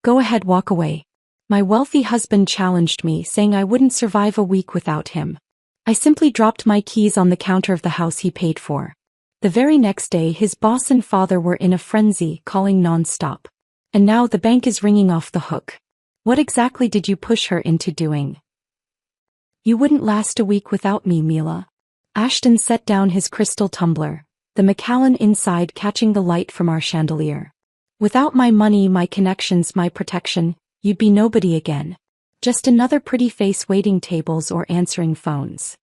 Go ahead, walk away. My wealthy husband challenged me, saying I wouldn't survive a week without him. I simply dropped my keys on the counter of the house he paid for. The very next day his boss and father were in a frenzy, calling non-stop. And now the bank is ringing off the hook. What exactly did you push her into doing? You wouldn't last a week without me, Mila. Ashton set down his crystal tumbler, the Macallan inside catching the light from our chandelier. Without my money, my connections, my protection, you'd be nobody again. Just another pretty face waiting tables or answering phones.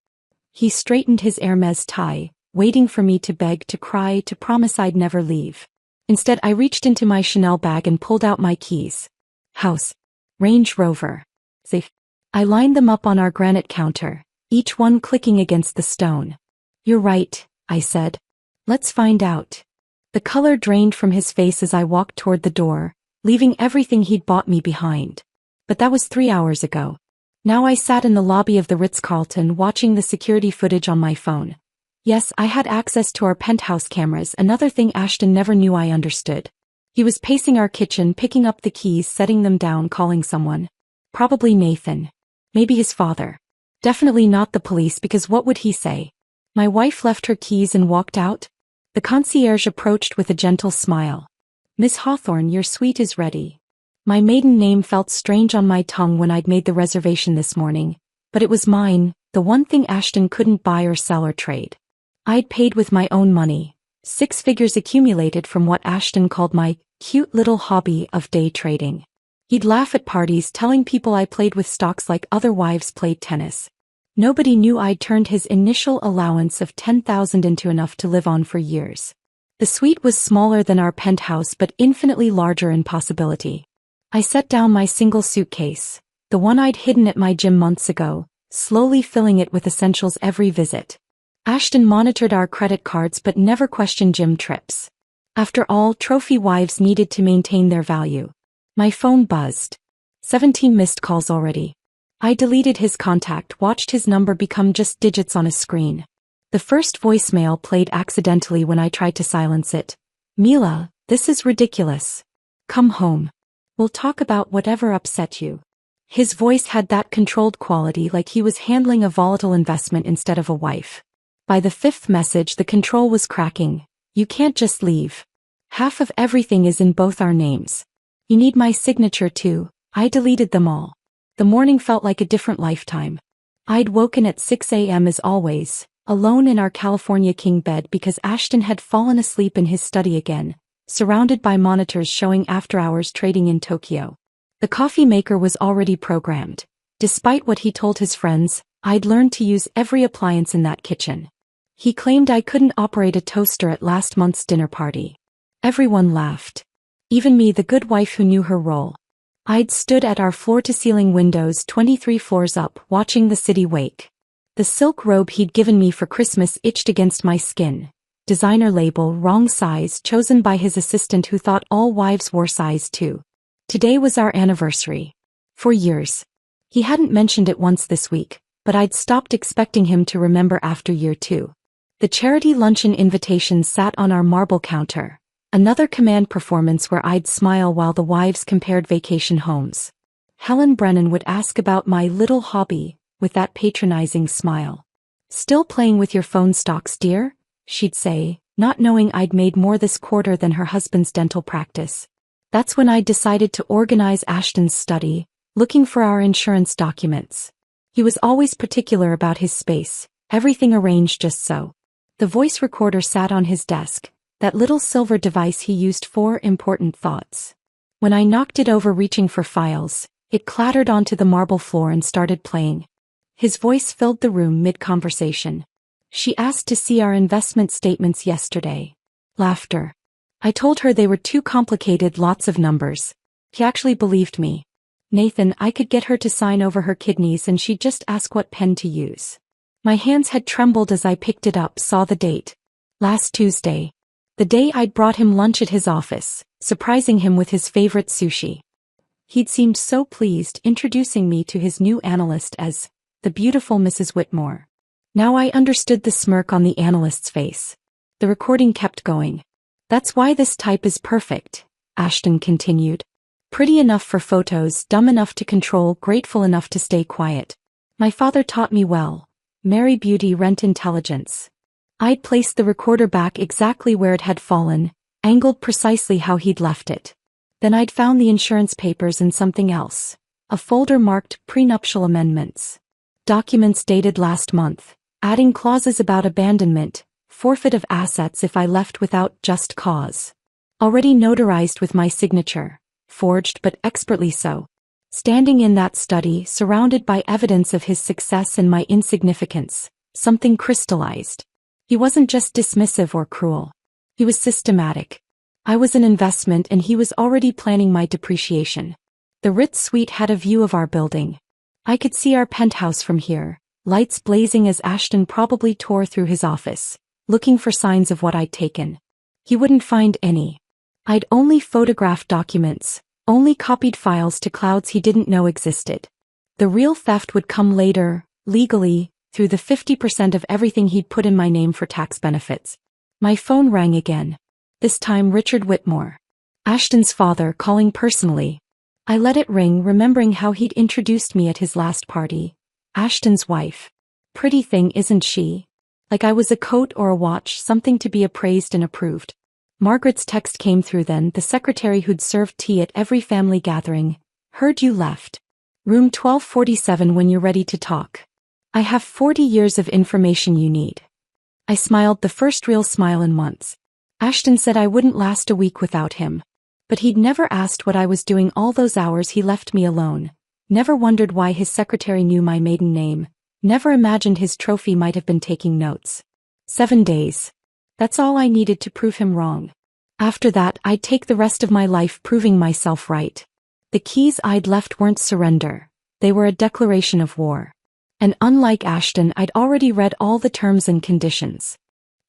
He straightened his Hermes tie, waiting for me to beg, to cry, to promise I'd never leave. Instead, I reached into my Chanel bag and pulled out my keys. House. Range Rover. Safe. I lined them up on our granite counter, each one clicking against the stone. You're right, I said. Let's find out. The color drained from his face as I walked toward the door, leaving everything he'd bought me behind. But that was 3 hours ago. Now I sat in the lobby of the Ritz-Carlton watching the security footage on my phone. Yes, I had access to our penthouse cameras, another thing Ashton never knew I understood. He was pacing our kitchen, picking up the keys, setting them down, calling someone. Probably Nathan. Maybe his father. Definitely not the police, because what would he say? My wife left her keys and walked out? The concierge approached with a gentle smile. Miss Hawthorne, your suite is ready. My maiden name felt strange on my tongue when I'd made the reservation this morning, but it was mine, the one thing Ashton couldn't buy or sell or trade. I'd paid with my own money, 6 figures accumulated from what Ashton called my cute little hobby of day trading. He'd laugh at parties telling people I played with stocks like other wives played tennis. Nobody knew I'd turned his initial allowance of $10,000 into enough to live on for years. The suite was smaller than our penthouse but infinitely larger in possibility. I set down my single suitcase, the one I'd hidden at my gym months ago, slowly filling it with essentials every visit. Ashton monitored our credit cards but never questioned gym trips. After all, trophy wives needed to maintain their value. My phone buzzed. 17 missed calls already. I deleted his contact, watched his number become just digits on a screen. The first voicemail played accidentally when I tried to silence it. Mila, this is ridiculous. Come home. We'll talk about whatever upset you. His voice had that controlled quality, like he was handling a volatile investment instead of a wife. By the 5th message the control was cracking. You can't just leave. Half of everything is in both our names. You need my signature too. I deleted them all. The morning felt like a different lifetime. I'd woken at 6 a.m. as always, alone in our California king bed because Ashton had fallen asleep in his study again, surrounded by monitors showing after-hours trading in Tokyo. The coffee maker was already programmed. Despite what he told his friends, I'd learned to use every appliance in that kitchen. He claimed I couldn't operate a toaster at last month's dinner party. Everyone laughed. Even me, the good wife who knew her role. I'd stood at our floor-to-ceiling windows 23 floors up, watching the city wake. The silk robe he'd given me for Christmas itched against my skin. Designer label, wrong size, chosen by his assistant who thought all wives wore size 2. Today was our anniversary. For years. He hadn't mentioned it once this week, but I'd stopped expecting him to remember after year 2. The charity luncheon invitation sat on our marble counter. Another command performance where I'd smile while the wives compared vacation homes. Helen Brennan would ask about my little hobby, with that patronizing smile. Still playing with your phone stocks, dear? She'd say, not knowing I'd made more this quarter than her husband's dental practice. That's when I decided to organize Ashton's study, looking for our insurance documents. He was always particular about his space, everything arranged just so. The voice recorder sat on his desk, that little silver device he used for important thoughts. When I knocked it over reaching for files, it clattered onto the marble floor and started playing. His voice filled the room mid-conversation. She asked to see our investment statements yesterday. Laughter. I told her they were too complicated, lots of numbers. He actually believed me. Nathan, I could get her to sign over her kidneys and she'd just ask what pen to use. My hands had trembled as I picked it up, saw the date. Last Tuesday. The day I'd brought him lunch at his office, surprising him with his favorite sushi. He'd seemed so pleased, introducing me to his new analyst as the beautiful Mrs. Whitmore. Now I understood the smirk on the analyst's face. The recording kept going. That's why this type is perfect, Ashton continued. Pretty enough for photos, dumb enough to control, grateful enough to stay quiet. My father taught me well. Marry beauty, rent intelligence. I'd placed the recorder back exactly where it had fallen, angled precisely how he'd left it. Then I'd found the insurance papers and something else. A folder marked prenuptial amendments. Documents dated last month, adding clauses about abandonment, forfeit of assets if I left without just cause. Already notarized with my signature, forged but expertly so. Standing in that study, surrounded by evidence of his success and my insignificance, something crystallized. He wasn't just dismissive or cruel. He was systematic. I was an investment and he was already planning my depreciation. The Ritz suite had a view of our building. I could see our penthouse from here, lights blazing as Ashton probably tore through his office, looking for signs of what I'd taken. He wouldn't find any. I'd only photographed documents, only copied files to clouds he didn't know existed. The real theft would come later, legally, through the 50% of everything he'd put in my name for tax benefits. My phone rang again. This time Richard Whitmore. Ashton's father, calling personally. I let it ring, remembering how he'd introduced me at his last party. Ashton's wife. Pretty thing, isn't she? Like I was a coat or a watch, something to be appraised and approved. Margaret's text came through then, the secretary who'd served tea at every family gathering. Heard you left. Room 1247 when you're ready to talk. I have 40 years of information you need. I smiled, the first real smile in months. Ashton said I wouldn't last a week without him. But he'd never asked what I was doing all those hours he left me alone. Never wondered why his secretary knew my maiden name. Never imagined his trophy might have been taking notes. 7 days. That's all I needed to prove him wrong. After that, I'd take the rest of my life proving myself right. The keys I'd left weren't surrender. They were a declaration of war. And unlike Ashton, I'd already read all the terms and conditions.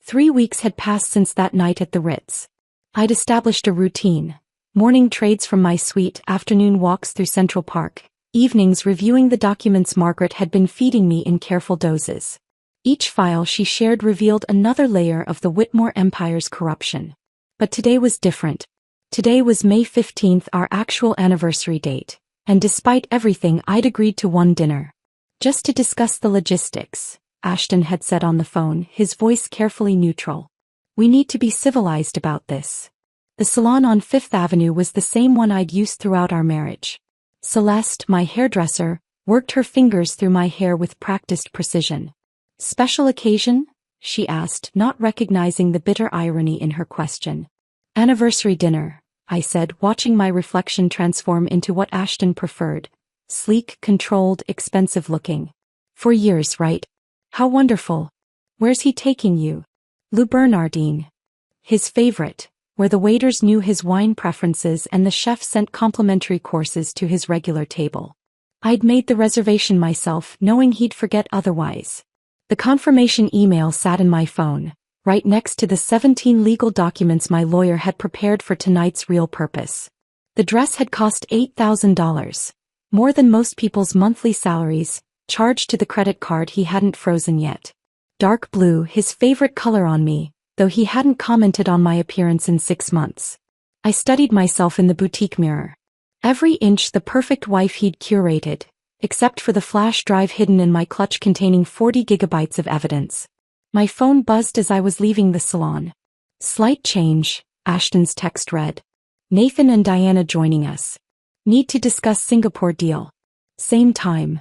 3 weeks had passed since that night at the Ritz. I'd established a routine. Morning trades from my suite, afternoon walks through Central Park, evenings reviewing the documents Margaret had been feeding me in careful doses. Each file she shared revealed another layer of the Whitmore Empire's corruption. But today was different. Today was May 15th, our actual anniversary date, and despite everything I'd agreed to one dinner. Just to discuss the logistics, Ashton had said on the phone, his voice carefully neutral. We need to be civilized about this. The salon on Fifth Avenue was the same one I'd used throughout our marriage. Celeste, my hairdresser, worked her fingers through my hair with practiced precision. Special occasion? She asked, not recognizing the bitter irony in her question. Anniversary dinner, I said, watching my reflection transform into what Ashton preferred. Sleek, controlled, expensive looking. 4 years, right? How wonderful. Where's he taking you? Le Bernardin. His favorite, where the waiters knew his wine preferences and the chef sent complimentary courses to his regular table. I'd made the reservation myself, knowing he'd forget otherwise. The confirmation email sat in my phone, right next to the 17 legal documents my lawyer had prepared for tonight's real purpose. The dress had cost $8,000, more than most people's monthly salaries, charged to the credit card he hadn't frozen yet. Dark blue, his favorite color on me, though he hadn't commented on my appearance in 6 months. I studied myself in the boutique mirror. Every inch the perfect wife he'd curated, except for the flash drive hidden in my clutch containing 40 gigabytes of evidence. My phone buzzed as I was leaving the salon. Slight change, Ashton's text read. Nathan and Diana joining us. Need to discuss Singapore deal. Same time.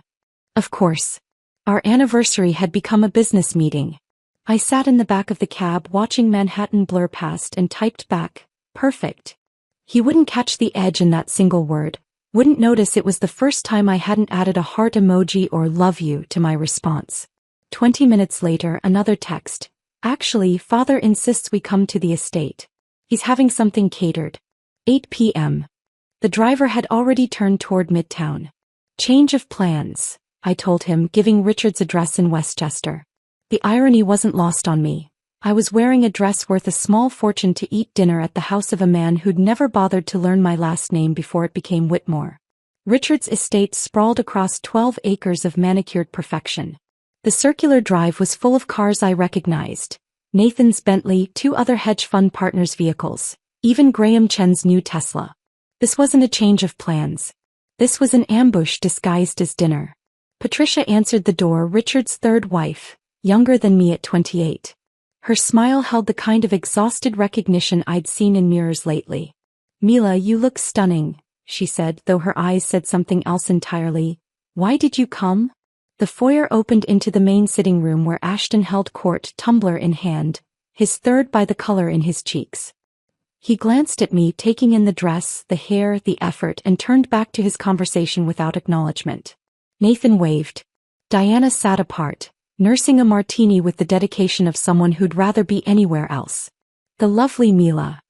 Of course. Our anniversary had become a business meeting. I sat in the back of the cab watching Manhattan blur past and typed back, perfect. He wouldn't catch the edge in that single word, wouldn't notice it was the first time I hadn't added a heart emoji or love you to my response. 20 minutes later, another text. Actually, father insists we come to the estate. He's having something catered. 8 p.m. The driver had already turned toward Midtown. Change of plans, I told him, giving Richard's address in Westchester. The irony wasn't lost on me. I was wearing a dress worth a small fortune to eat dinner at the house of a man who'd never bothered to learn my last name before it became Whitmore. Richard's estate sprawled across 12 acres of manicured perfection. The circular drive was full of cars I recognized. Nathan's Bentley, 2 other hedge fund partners' vehicles, even Graham Chen's new Tesla. This wasn't a change of plans. This was an ambush disguised as dinner. Patricia answered the door, Richard's third wife, younger than me at 28. Her smile held the kind of exhausted recognition I'd seen in mirrors lately. "Mila, you look stunning," she said, though her eyes said something else entirely. "Why did you come?" The foyer opened into the main sitting room where Ashton held court, tumbler in hand, his third by the color in his cheeks. He glanced at me, taking in the dress, the hair, the effort, and turned back to his conversation without acknowledgement. Nathan waved. Diana sat apart, nursing a martini with the dedication of someone who'd rather be anywhere else. "The lovely Mila,"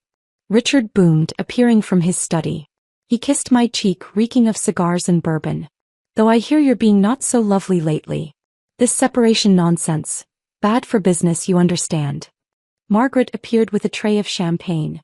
Richard boomed, appearing from his study. He kissed my cheek, reeking of cigars and bourbon. "Though I hear you're being not so lovely lately. This separation nonsense. Bad for business, you understand." Margaret appeared with a tray of champagne.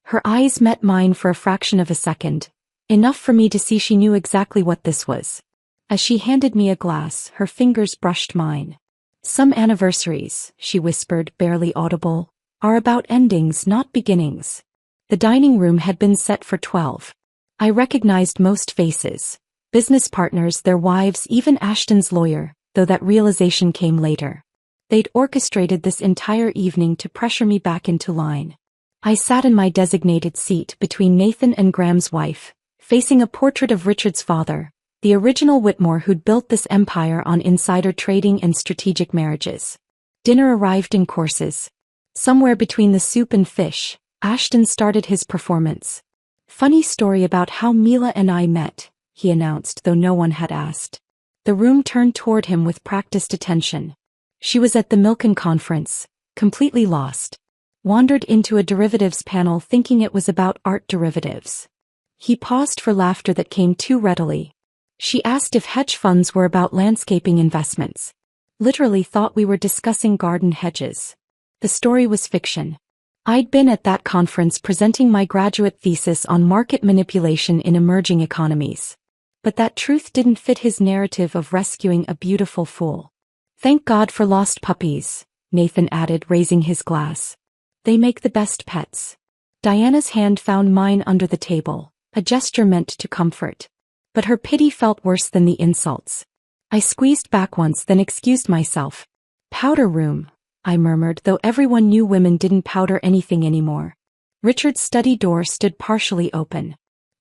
Her eyes met mine for a fraction of a second, enough for me to see she knew exactly what this was. As she handed me a glass, her fingers brushed mine. "Some anniversaries," she whispered, barely audible, "are about endings, not beginnings." The dining room had been set for 12. I recognized most faces. Business partners, their wives, even Ashton's lawyer, though that realization came later. They'd orchestrated this entire evening to pressure me back into line. I sat in my designated seat between Nathan and Graham's wife, facing a portrait of Richard's father, the original Whitmore who'd built this empire on insider trading and strategic marriages. Dinner arrived in courses. Somewhere between the soup and fish, Ashton started his performance. "Funny story about how Mila and I met," he announced, though no one had asked. The room turned toward him with practiced attention. "She was at the Milken conference, completely lost. Wandered into a derivatives panel thinking it was about art derivatives." He paused for laughter that came too readily. "She asked if hedge funds were about landscaping investments. Literally thought we were discussing garden hedges." The story was fiction. I'd been at that conference presenting my graduate thesis on market manipulation in emerging economies. But that truth didn't fit his narrative of rescuing a beautiful fool. "Thank God for lost puppies," Nathan added, raising his glass. "They make the best pets." Diana's hand found mine under the table, a gesture meant to comfort. But her pity felt worse than the insults. I squeezed back once, then excused myself. "Powder room," I murmured, though everyone knew women didn't powder anything anymore. Richard's study door stood partially open.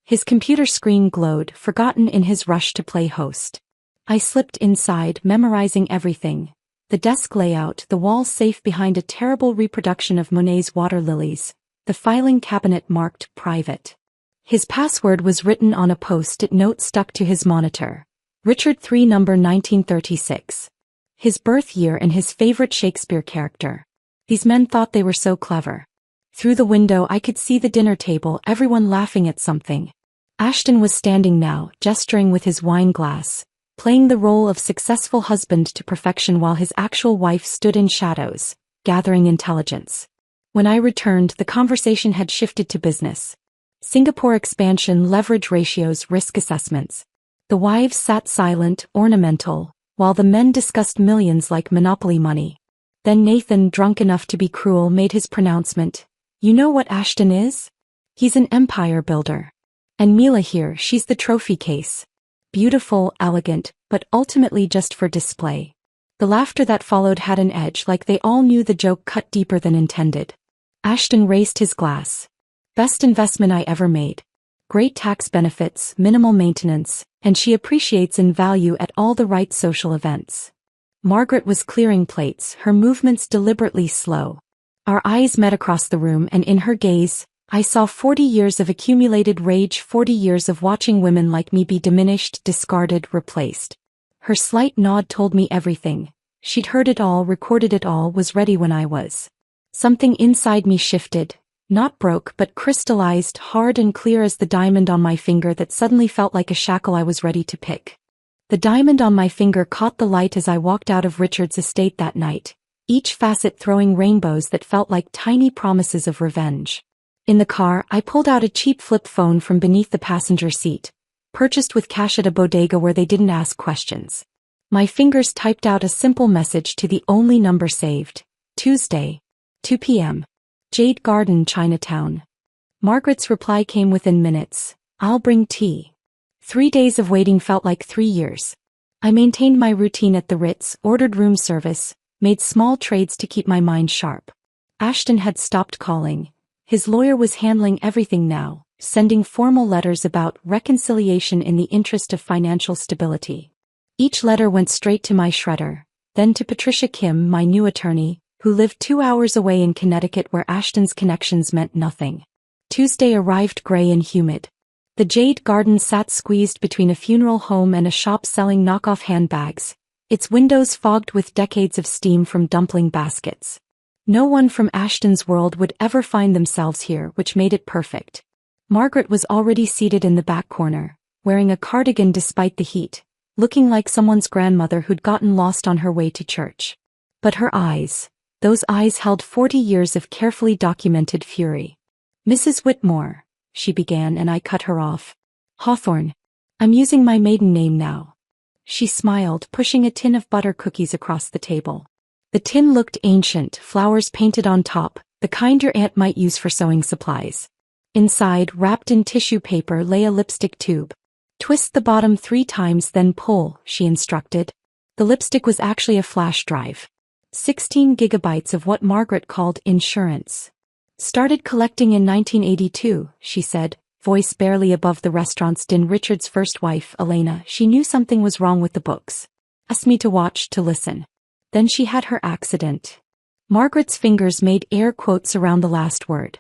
His computer screen glowed, forgotten in his rush to play host. I slipped inside, memorizing everything. The desk layout, the wall safe behind a terrible reproduction of Monet's water lilies, the filing cabinet marked private. His password was written on a post-it note stuck to his monitor. Richard 3 number 1936. His birth year and his favorite Shakespeare character. These men thought they were so clever. Through the window I could see the dinner table, everyone laughing at something. Ashton was standing now, gesturing with his wine glass, playing the role of successful husband to perfection while his actual wife stood in shadows, gathering intelligence. When I returned, the conversation had shifted to business. Singapore expansion, leverage ratios, risk assessments. The wives sat silent, ornamental, while the men discussed millions like monopoly money. Then Nathan, drunk enough to be cruel, made his pronouncement. "You know what Ashton is? He's an empire builder. And Mila here, she's the trophy case. Beautiful, elegant, but ultimately just for display." The laughter that followed had an edge, like they all knew the joke cut deeper than intended. Ashton raised his glass. "Best investment I ever made. Great tax benefits, minimal maintenance, and she appreciates in value at all the right social events." Margaret was clearing plates, her movements deliberately slow. Our eyes met across the room, and in her gaze, I saw 40 years of accumulated rage, 40 years of watching women like me be diminished, discarded, replaced. Her slight nod told me everything. She'd heard it all, recorded it all, was ready when I was. Something inside me shifted. Not broke, but crystallized, hard and clear as the diamond on my finger that suddenly felt like a shackle I was ready to pick. The diamond on my finger caught the light as I walked out of Richard's estate that night, each facet throwing rainbows that felt like tiny promises of revenge. In the car, I pulled out a cheap flip phone from beneath the passenger seat, purchased with cash at a bodega where they didn't ask questions. My fingers typed out a simple message to the only number saved. Tuesday, 2 p.m. Jade Garden, Chinatown. Margaret's reply came within minutes. I'll bring tea. 3 days of waiting felt like 3 years. I maintained my routine at the Ritz, ordered room service, made small trades to keep my mind sharp. Ashton had stopped calling. His lawyer was handling everything now, sending formal letters about reconciliation in the interest of financial stability. Each letter went straight to my shredder, then to Patricia Kim, my new attorney, who lived 2 hours away in Connecticut where Ashton's connections meant nothing. Tuesday arrived gray and humid. The Jade Garden sat squeezed between a funeral home and a shop selling knockoff handbags, its windows fogged with decades of steam from dumpling baskets. No one from Ashton's world would ever find themselves here, which made it perfect. Margaret was already seated in the back corner, wearing a cardigan despite the heat, looking like someone's grandmother who'd gotten lost on her way to church. But her eyes, those eyes held 40 years of carefully documented fury. "Mrs. Whitmore," she began, and I cut her off. "Hawthorne. I'm using my maiden name now." She smiled, pushing a tin of butter cookies across the table. The tin looked ancient, flowers painted on top, the kind your aunt might use for sewing supplies. Inside, wrapped in tissue paper, lay a lipstick tube. "Twist the bottom 3 times, then pull," she instructed. The lipstick was actually a flash drive. 16 gigabytes of what Margaret called insurance. "Started collecting in 1982, she said, voice barely above the restaurant's din. "Richard's first wife, Elena, she knew something was wrong with the books. Asked me to watch, to listen. Then she had her accident." Margaret's fingers made air quotes around the last word.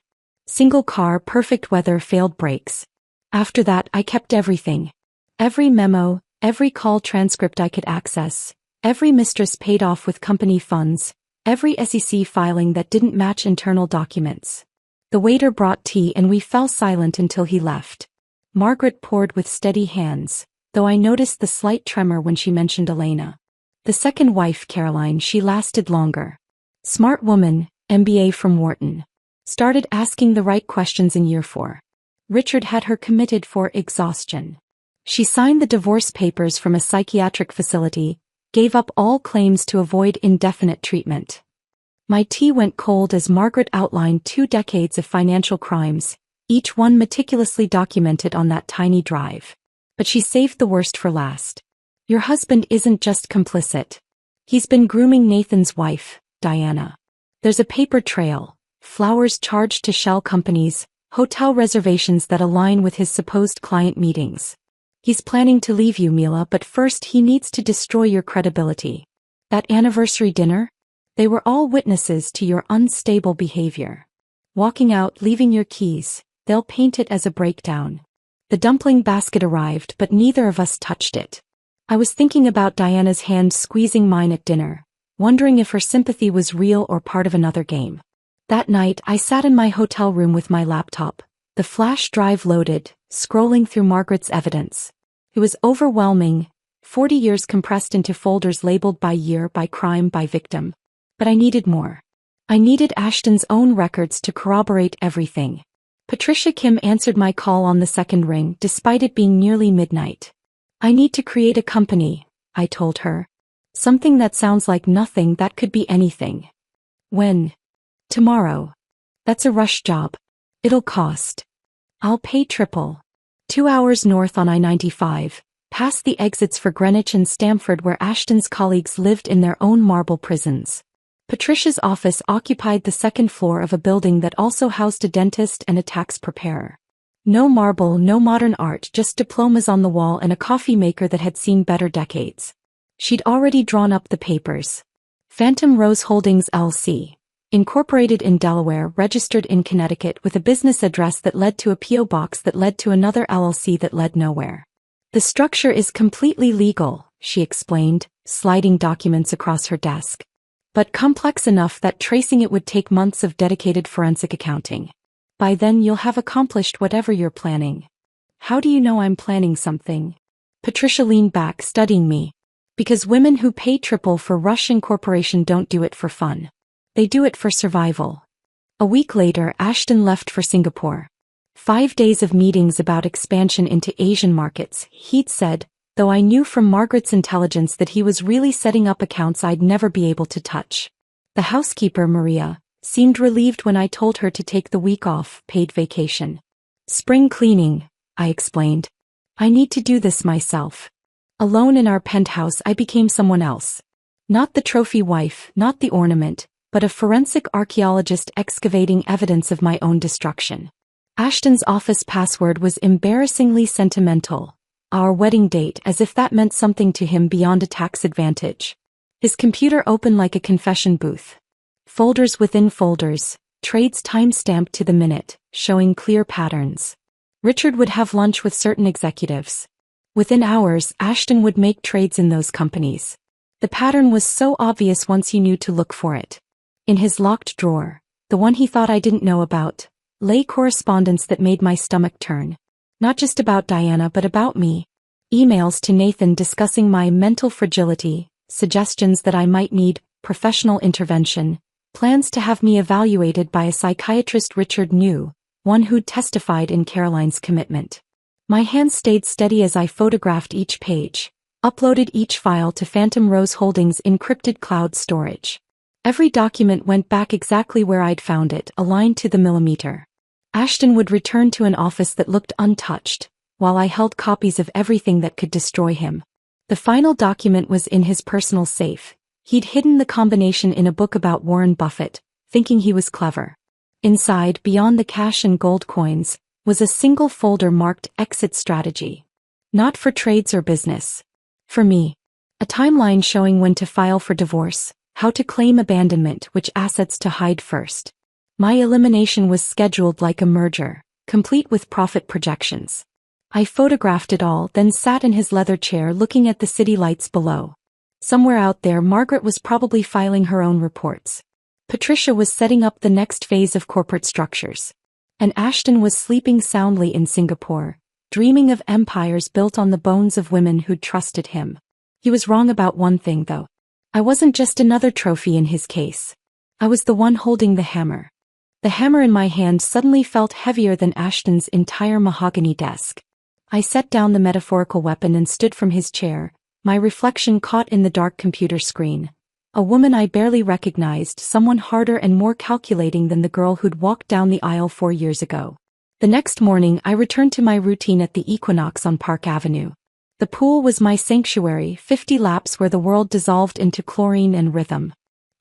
"Single car, perfect weather, failed brakes. After that, I kept everything. Every memo, every call transcript I could access, every mistress paid off with company funds, every SEC filing that didn't match internal documents." The waiter brought tea and we fell silent until he left. Margaret poured with steady hands, though I noticed the slight tremor when she mentioned Elena. The second wife, Caroline, she lasted longer. Smart woman, MBA from Wharton. Started asking the right questions in year 4. Richard had her committed for exhaustion. She signed the divorce papers from a psychiatric facility, gave up all claims to avoid indefinite treatment. My tea went cold as Margaret outlined 2 decades of financial crimes, each one meticulously documented on that tiny drive. But she saved the worst for last. "Your husband isn't just complicit. He's been grooming Nathan's wife, Diana. There's a paper trail, flowers charged to shell companies, hotel reservations that align with his supposed client meetings. He's planning to leave you, Mila, but first he needs to destroy your credibility. That anniversary dinner? They were all witnesses to your unstable behavior. Walking out, leaving your keys, they'll paint it as a breakdown. The dumpling basket arrived, but neither of us touched it. I was thinking about Diana's hand squeezing mine at dinner, wondering if her sympathy was real or part of another game. That night, I sat in my hotel room with my laptop, the flash drive loaded, scrolling through Margaret's evidence. It was overwhelming, 40 years compressed into folders labeled by year, by crime, by victim. But I needed more. I needed Ashton's own records to corroborate everything. Patricia Kim answered my call on the second ring, despite it being nearly midnight. "I need to create a company," I told her. "Something that sounds like nothing, that could be anything." "When?" "Tomorrow. That's a rush job. It'll cost. I'll pay triple." 2 hours north on I-95, past the exits for Greenwich and Stamford where Ashton's colleagues lived in their own marble prisons. Patricia's office occupied the second floor of a building that also housed a dentist and a tax preparer. No marble, no modern art, just diplomas on the wall and a coffee maker that had seen better decades. She'd already drawn up the papers. Phantom Rose Holdings LC. Incorporated in Delaware, registered in Connecticut with a business address that led to a P.O. box that led to another LLC that led nowhere. "The structure is completely legal," she explained, sliding documents across her desk. "But complex enough that tracing it would take months of dedicated forensic accounting. By then you'll have accomplished whatever you're planning." "How do you know I'm planning something?" Patricia leaned back, studying me. "Because women who pay triple for Rush Incorporation don't do it for fun. They do it for survival." A week later, Ashton left for Singapore. 5 days of meetings about expansion into Asian markets, he'd said, though I knew from Margaret's intelligence that he was really setting up accounts I'd never be able to touch. The housekeeper, Maria, seemed relieved when I told her to take the week off, paid vacation. "Spring cleaning," I explained. I need to do this myself. Alone in our penthouse, I became someone else. Not the trophy wife, not the ornament, but a forensic archaeologist excavating evidence of my own destruction. Ashton's office password was embarrassingly sentimental. Our wedding date, as if that meant something to him beyond a tax advantage. His computer open like a confession booth. Folders within folders, trades time-stamped to the minute, showing clear patterns. Richard would have lunch with certain executives. Within hours, Ashton would make trades in those companies. The pattern was so obvious once you knew to look for it. In his locked drawer, the one he thought I didn't know about, lay correspondence that made my stomach turn. Not just about Diana but about me. Emails to Nathan discussing my mental fragility, suggestions that I might need professional intervention, plans to have me evaluated by a psychiatrist Richard knew, one who'd testified in Caroline's commitment. My hands stayed steady as I photographed each page, uploaded each file to Phantom Rose Holdings' encrypted cloud storage. Every document went back exactly where I'd found it, aligned to the millimeter. Ashton would return to an office that looked untouched, while I held copies of everything that could destroy him. The final document was in his personal safe. He'd hidden the combination in a book about Warren Buffett, thinking he was clever. Inside, beyond the cash and gold coins, was a single folder marked Exit Strategy. Not for trades or business. For me. A timeline showing when to file for divorce, how to claim abandonment, which assets to hide first. My elimination was scheduled like a merger, complete with profit projections. I photographed it all, then sat in his leather chair looking at the city lights below. Somewhere out there, Margaret was probably filing her own reports. Patricia was setting up the next phase of corporate structures. And Ashton was sleeping soundly in Singapore, dreaming of empires built on the bones of women who'd trusted him. He was wrong about one thing, though. I wasn't just another trophy in his case. I was the one holding the hammer. The hammer in my hand suddenly felt heavier than Ashton's entire mahogany desk. I set down the metaphorical weapon and stood from his chair, my reflection caught in the dark computer screen. A woman I barely recognized, someone harder and more calculating than the girl who'd walked down the aisle 4 years ago. The next morning, I returned to my routine at the Equinox on Park Avenue. The pool was my sanctuary, 50 laps where the world dissolved into chlorine and rhythm.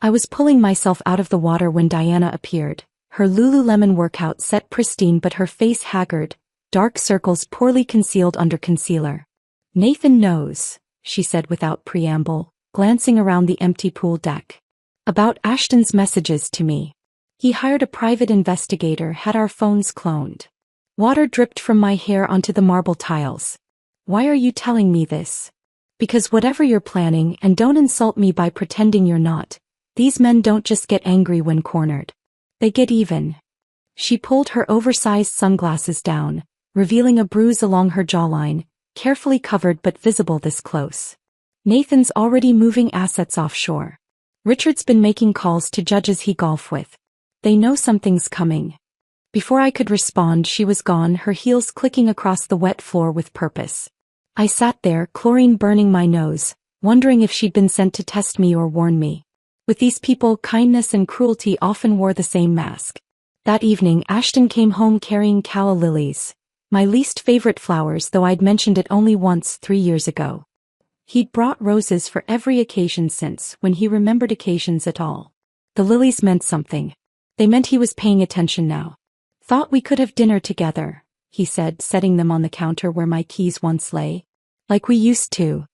I was pulling myself out of the water when Diana appeared, her Lululemon workout set pristine but her face haggard, dark circles poorly concealed under concealer. "Nathan knows," she said without preamble, glancing around the empty pool deck. "About Ashton's messages to me. He hired a private investigator, had our phones cloned. Water dripped from my hair onto the marble tiles. Why are you telling me this? Because whatever you're planning, and don't insult me by pretending you're not, these men don't just get angry when cornered. They get even." She pulled her oversized sunglasses down, revealing a bruise along her jawline, carefully covered but visible this close. "Nathan's already moving assets offshore. Richard's been making calls to judges he golf with. They know something's coming." Before I could respond, she was gone, her heels clicking across the wet floor with purpose. I sat there, chlorine burning my nose, wondering if she'd been sent to test me or warn me. With these people, kindness and cruelty often wore the same mask. That evening, Ashton came home carrying calla lilies, my least favorite flowers, though I'd mentioned it only once 3 years ago. He'd brought roses for every occasion since, when he remembered occasions at all. The lilies meant something. They meant he was paying attention now. "Thought we could have dinner together," he said, setting them on the counter where my keys once lay. "Like we used to.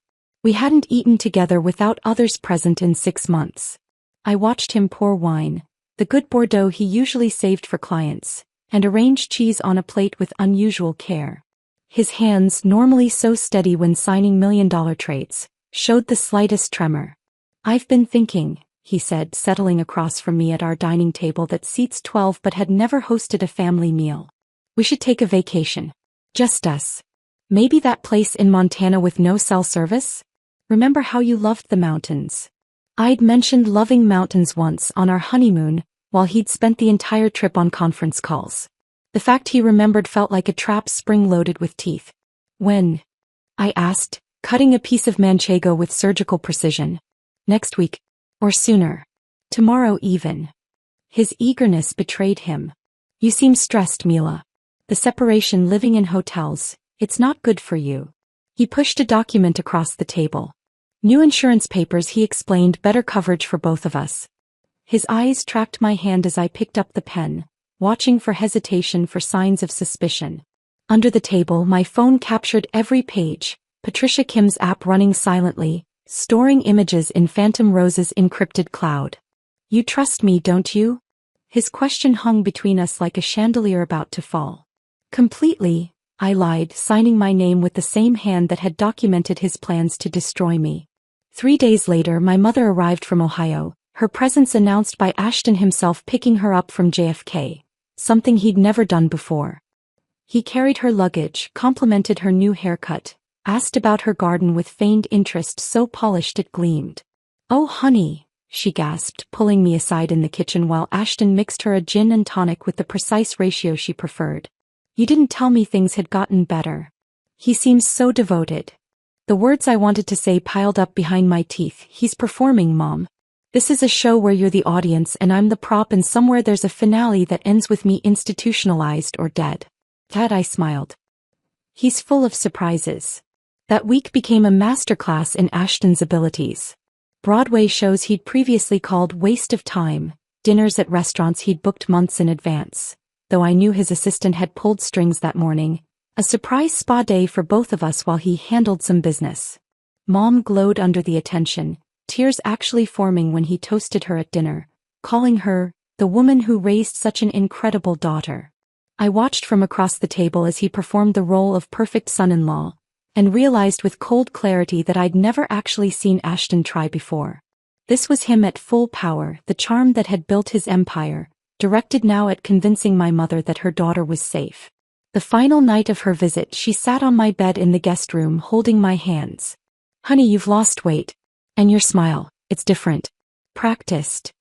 We hadn't eaten together without others present in 6 months." I watched him pour wine, the good Bordeaux he usually saved for clients, and arrange cheese on a plate with unusual care. His hands, normally so steady when signing million-dollar trades, showed the slightest tremor. "I've been thinking," he said, settling across from me at our dining table that seats 12 but had never hosted a family meal. "We should take a vacation. Just us. Maybe that place in Montana with no cell service? Remember how you loved the mountains?" I'd mentioned loving mountains once on our honeymoon, while he'd spent the entire trip on conference calls. The fact he remembered felt like a trap spring-loaded with teeth. "When?" I asked, cutting a piece of manchego with surgical precision. "Next week. Or sooner. Tomorrow even." His eagerness betrayed him. "You seem stressed, Mila." The separation, living in hotels, it's not good for you. He pushed a document across the table. New insurance papers, he explained, better coverage for both of us. His eyes tracked my hand as I picked up the pen, watching for hesitation, for signs of suspicion. Under the table, my phone captured every page, Patricia Kim's app running silently, storing images in Phantom Rose's encrypted cloud. You trust me, don't you? His question hung between us like a chandelier about to fall. Completely, I lied, signing my name with the same hand that had documented his plans to destroy me. 3 days later, my mother arrived from Ohio, her presence announced by Ashton himself, picking her up from JFK, something he'd never done before. He carried her luggage, complimented her new haircut, asked about her garden with feigned interest so polished it gleamed. Oh honey, she gasped, pulling me aside in the kitchen while Ashton mixed her a gin and tonic with the precise ratio she preferred. You didn't tell me things had gotten better. He seems so devoted. The words I wanted to say piled up behind my teeth. He's performing, Mom. This is a show where you're the audience and I'm the prop, and somewhere there's a finale that ends with me institutionalized or dead. Dad, I smiled. He's full of surprises. That week became a masterclass in Ashton's abilities. Broadway shows he'd previously called waste of time, dinners at restaurants he'd booked months in advance. Though I knew his assistant had pulled strings that morning, a surprise spa day for both of us while he handled some business. Mom glowed under the attention, tears actually forming when he toasted her at dinner, calling her the woman who raised such an incredible daughter. I watched from across the table as he performed the role of perfect son-in-law, and realized with cold clarity that I'd never actually seen Ashton try before. This was him at full power, the charm that had built his empire, directed now at convincing my mother that her daughter was safe. The final night of her visit, she sat on my bed in the guest room holding my hands. Honey, you've lost weight. And your smile, it's different. Practiced.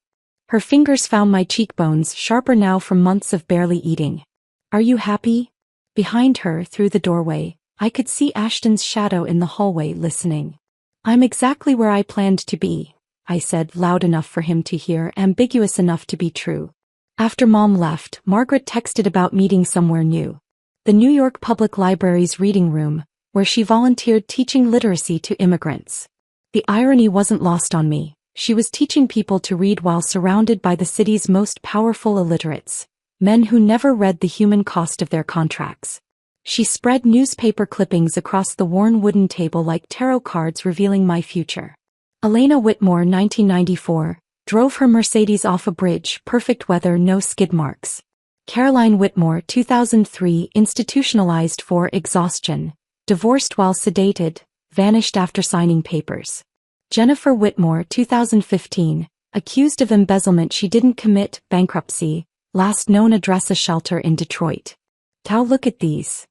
Her fingers found my cheekbones, sharper now from months of barely eating. Are you happy? Behind her, through the doorway, I could see Ashton's shadow in the hallway, listening. I'm exactly where I planned to be, I said, loud enough for him to hear, ambiguous enough to be true. After Mom left, Margaret texted about meeting somewhere new. The New York Public Library's reading room, where she volunteered teaching literacy to immigrants. The irony wasn't lost on me. She was teaching people to read while surrounded by the city's most powerful illiterates, men who never read the human cost of their contracts. She spread newspaper clippings across the worn wooden table like tarot cards revealing my future. Elena Whitmore, 1994, drove her Mercedes off a bridge, perfect weather, no skid marks. Caroline Whitmore, 2003, institutionalized for exhaustion, divorced while sedated, vanished after signing papers. Jennifer Whitmore, 2015, accused of embezzlement she didn't commit, bankruptcy, last known address a shelter in Detroit. Now look at these.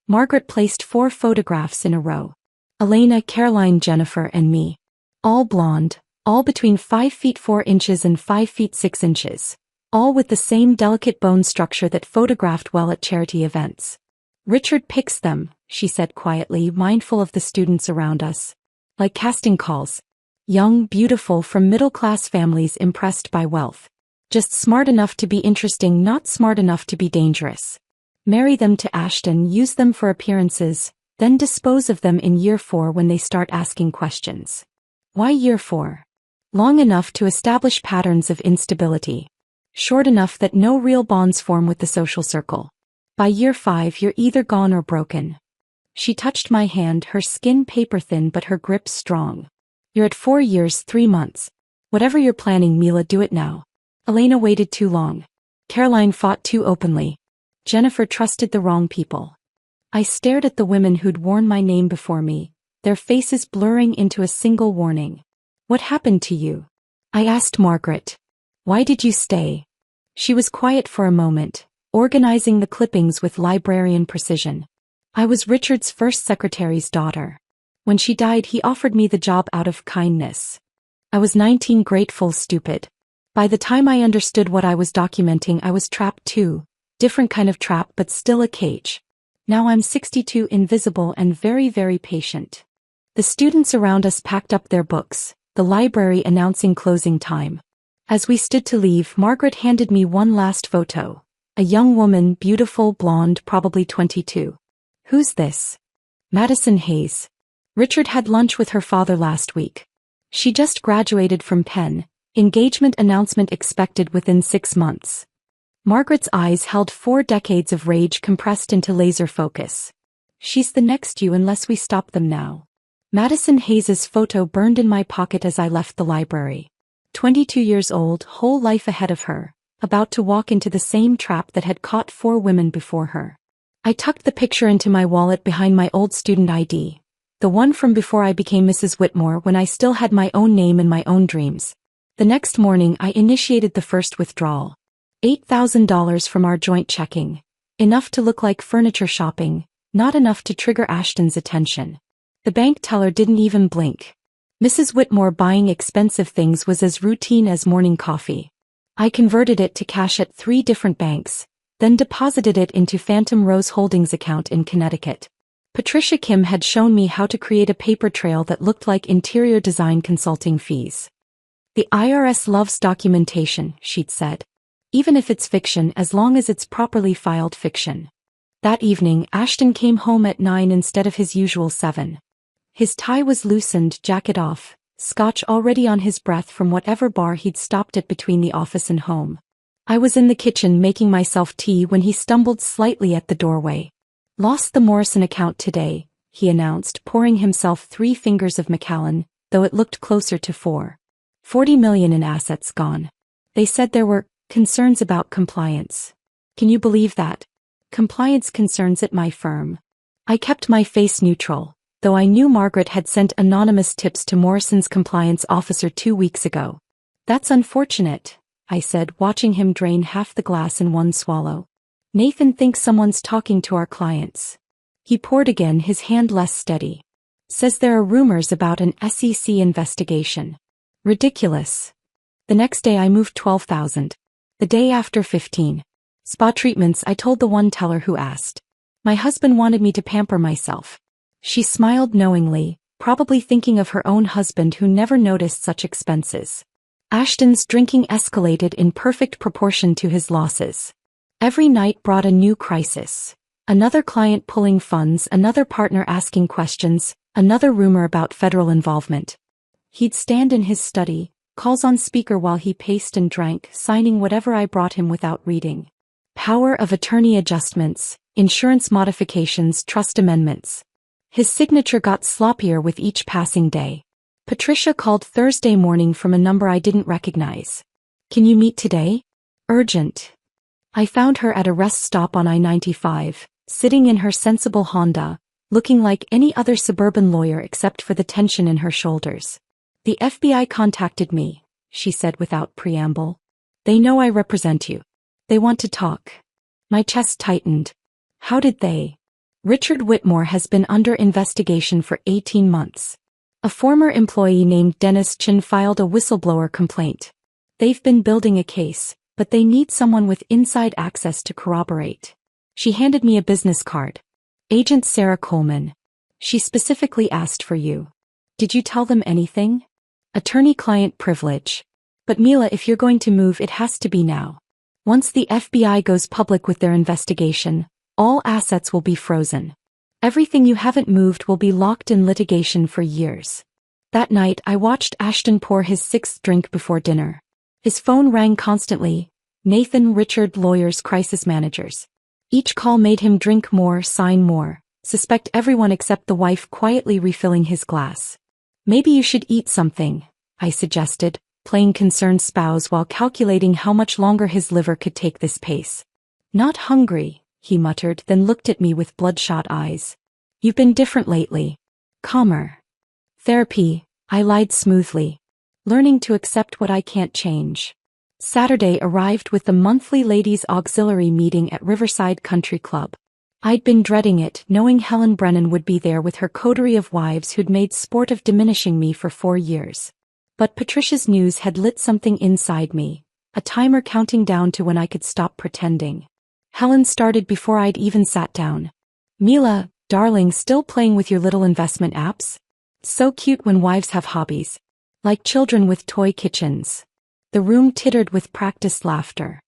Margaret placed 4 photographs in a row. Elena, Caroline, Jennifer, and me. All blonde, all between 5 feet 4 inches and 5 feet 6 inches. All with the same delicate bone structure that photographed well at charity events. Richard picks them, she said quietly, mindful of the students around us. Like casting calls. Young, beautiful, from middle-class families impressed by wealth. Just smart enough to be interesting, not smart enough to be dangerous. Marry them to Ashton, use them for appearances, then dispose of them in year 4 when they start asking questions. Why year 4? Long enough to establish patterns of instability. Short enough that no real bonds form with the social circle. By year 5 you're either gone or broken. She touched my hand, her skin paper thin but her grip strong. You're at 4 years, 3 months. Whatever you're planning, Mila, do it now. Elena waited too long. Caroline fought too openly. Jennifer trusted the wrong people. I stared at the women who'd worn my name before me, their faces blurring into a single warning. What happened to you? I asked Margaret. Why did you stay? She was quiet for a moment, organizing the clippings with librarian precision. I was Richard's first secretary's daughter. When she died, he offered me the job out of kindness. I was 19, grateful, stupid. By the time I understood what I was documenting, I was trapped too. Different kind of trap, but still a cage. Now I'm 62, invisible and very, very patient. The students around us packed up their books, the library announcing closing time. As we stood to leave, Margaret handed me one last photo. A young woman, beautiful, blonde, probably 22. Who's this? Madison Hayes. Richard had lunch with her father last week. She just graduated from Penn. Engagement announcement expected within 6 months. Margaret's eyes held 4 decades of rage compressed into laser focus. She's the next you unless we stop them now. Madison Hayes's photo burned in my pocket as I left the library. 22 years old, whole life ahead of her, about to walk into the same trap that had caught 4 women before her. I tucked the picture into my wallet behind my old student ID, the one from before I became Mrs. Whitmore when I still had my own name and my own dreams. The next morning I initiated the first withdrawal. $8,000 from our joint checking. Enough to look like furniture shopping, not enough to trigger Ashton's attention. The bank teller didn't even blink. Mrs. Whitmore buying expensive things was as routine as morning coffee. I converted it to cash at 3 different banks, then deposited it into Phantom Rose Holdings account in Connecticut. Patricia Kim had shown me how to create a paper trail that looked like interior design consulting fees. The IRS loves documentation, she'd said. Even if it's fiction, as long as it's properly filed fiction. That evening, Ashton came home at 9 instead of his usual 7. His tie was loosened, jacket off, scotch already on his breath from whatever bar he'd stopped at between the office and home. I was in the kitchen making myself tea when he stumbled slightly at the doorway. Lost the Morrison account today, he announced, pouring himself 3 fingers of Macallan, though it looked closer to 4. 40 million in assets gone. They said there were concerns about compliance. Can you believe that? Compliance concerns at my firm. I kept my face neutral, though I knew Margaret had sent anonymous tips to Morrison's compliance officer 2 weeks ago. That's unfortunate, I said, watching him drain half the glass in one swallow. Nathan thinks someone's talking to our clients. He poured again, his hand less steady. Says there are rumors about an SEC investigation. Ridiculous. The next day I moved 12,000. The day after 15. Spa treatments, I told the one teller who asked. My husband wanted me to pamper myself. She smiled knowingly, probably thinking of her own husband who never noticed such expenses. Ashton's drinking escalated in perfect proportion to his losses. Every night brought a new crisis. Another client pulling funds, another partner asking questions, another rumor about federal involvement. He'd stand in his study, calls on speaker while he paced and drank, signing whatever I brought him without reading. Power of attorney adjustments, insurance modifications, trust amendments. His signature got sloppier with each passing day. Patricia called Thursday morning from a number I didn't recognize. Can you meet today? Urgent. I found her at a rest stop on I-95, sitting in her sensible Honda, looking like any other suburban lawyer except for the tension in her shoulders. The FBI contacted me, she said without preamble. They know I represent you. They want to talk. My chest tightened. How did they? Richard Whitmore has been under investigation for 18 months. A former employee named Dennis Chin filed a whistleblower complaint. They've been building a case, but they need someone with inside access to corroborate. She handed me a business card. Agent Sarah Coleman. She specifically asked for you. Did you tell them anything? Attorney-client privilege. But Mila, if you're going to move, it has to be now. Once the FBI goes public with their investigation, all assets will be frozen. Everything you haven't moved will be locked in litigation for years. That night I watched Ashton pour his 6th drink before dinner. His phone rang constantly. Nathan, Richard, lawyers, crisis managers. Each call made him drink more, sign more, suspect everyone except the wife quietly refilling his glass. Maybe you should eat something, I suggested, playing concerned spouse while calculating how much longer his liver could take this pace. Not hungry, he muttered, then looked at me with bloodshot eyes. You've been different lately. Calmer. Therapy, I lied smoothly. Learning to accept what I can't change. Saturday arrived with the monthly ladies' auxiliary meeting at Riverside Country Club. I'd been dreading it, knowing Helen Brennan would be there with her coterie of wives who'd made sport of diminishing me for 4 years. But Patricia's news had lit something inside me, a timer counting down to when I could stop pretending. Helen started before I'd even sat down. Mila, darling, still playing with your little investment apps? So cute when wives have hobbies. Like children with toy kitchens. The room tittered with practiced laughter.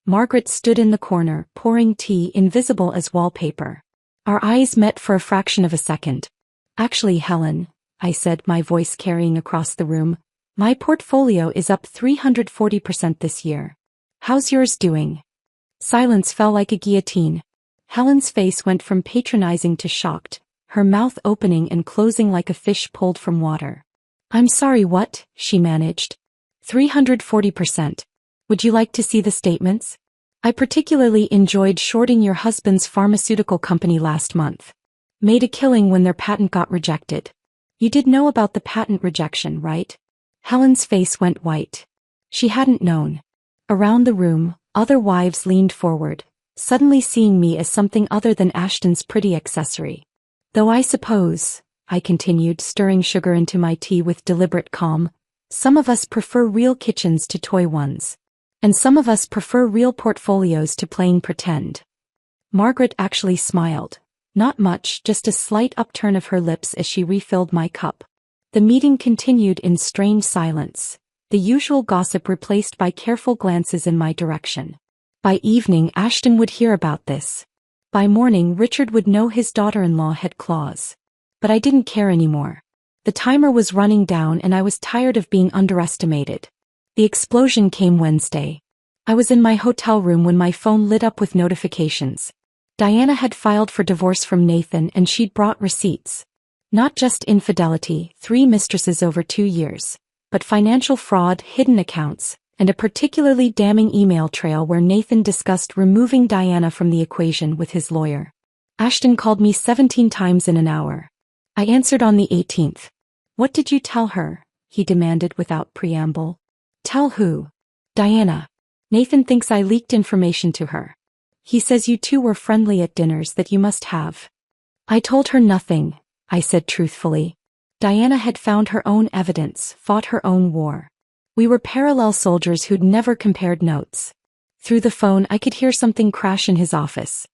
Margaret stood in the corner, pouring tea, invisible as wallpaper. Our eyes met for a fraction of a second. Actually, Helen, I said, my voice carrying across the room, my portfolio is up 340% this year. How's yours doing? Silence fell like a guillotine. Helen's face went from patronizing to shocked, her mouth opening and closing like a fish pulled from water. I'm sorry, what? She managed. 340%. Would you like to see the statements? I particularly enjoyed shorting your husband's pharmaceutical company last month. Made a killing when their patent got rejected. You did know about the patent rejection, right? Helen's face went white. She hadn't known. Around the room, other wives leaned forward, suddenly seeing me as something other than Ashton's pretty accessory. Though I suppose, I continued, stirring sugar into my tea with deliberate calm, some of us prefer real kitchens to toy ones. And some of us prefer real portfolios to playing pretend. Margaret actually smiled. Not much, just a slight upturn of her lips as she refilled my cup. The meeting continued in strained silence, the usual gossip replaced by careful glances in my direction. By evening, Ashton would hear about this. By morning, Richard would know his daughter-in-law had claws. But I didn't care anymore. The timer was running down and I was tired of being underestimated. The explosion came Wednesday. I was in my hotel room when my phone lit up with notifications. Diana had filed for divorce from Nathan and she'd brought receipts. Not just infidelity, 3 mistresses over 2 years, but financial fraud, hidden accounts, and a particularly damning email trail where Nathan discussed removing Diana from the equation with his lawyer. Ashton called me 17 times in an hour. I answered on the 18th. What did you tell her? He demanded without preamble. Tell who? Diana. Nathan thinks I leaked information to her. He says you two were friendly at dinners that you must have. I told her nothing, I said truthfully. Diana had found her own evidence, fought her own war. We were parallel soldiers who'd never compared notes. Through the phone I could hear something crash in his office.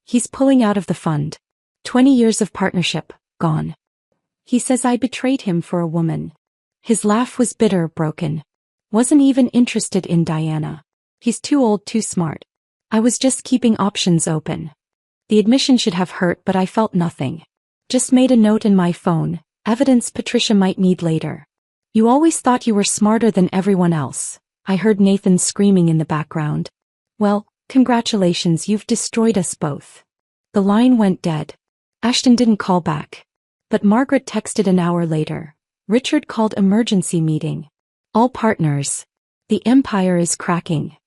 He's pulling out of the fund. 20 years of partnership, gone. He says I betrayed him for a woman. His laugh was bitter, broken. Wasn't even interested in Diana. He's too old, too smart. I was just keeping options open. The admission should have hurt, but I felt nothing. Just made a note in my phone, evidence Patricia might need later. You always thought you were smarter than everyone else, I heard Nathan screaming in the background. Well, congratulations, you've destroyed us both. The line went dead. Ashton didn't call back. But Margaret texted an hour later. Richard called emergency meeting. All partners. The empire is cracking.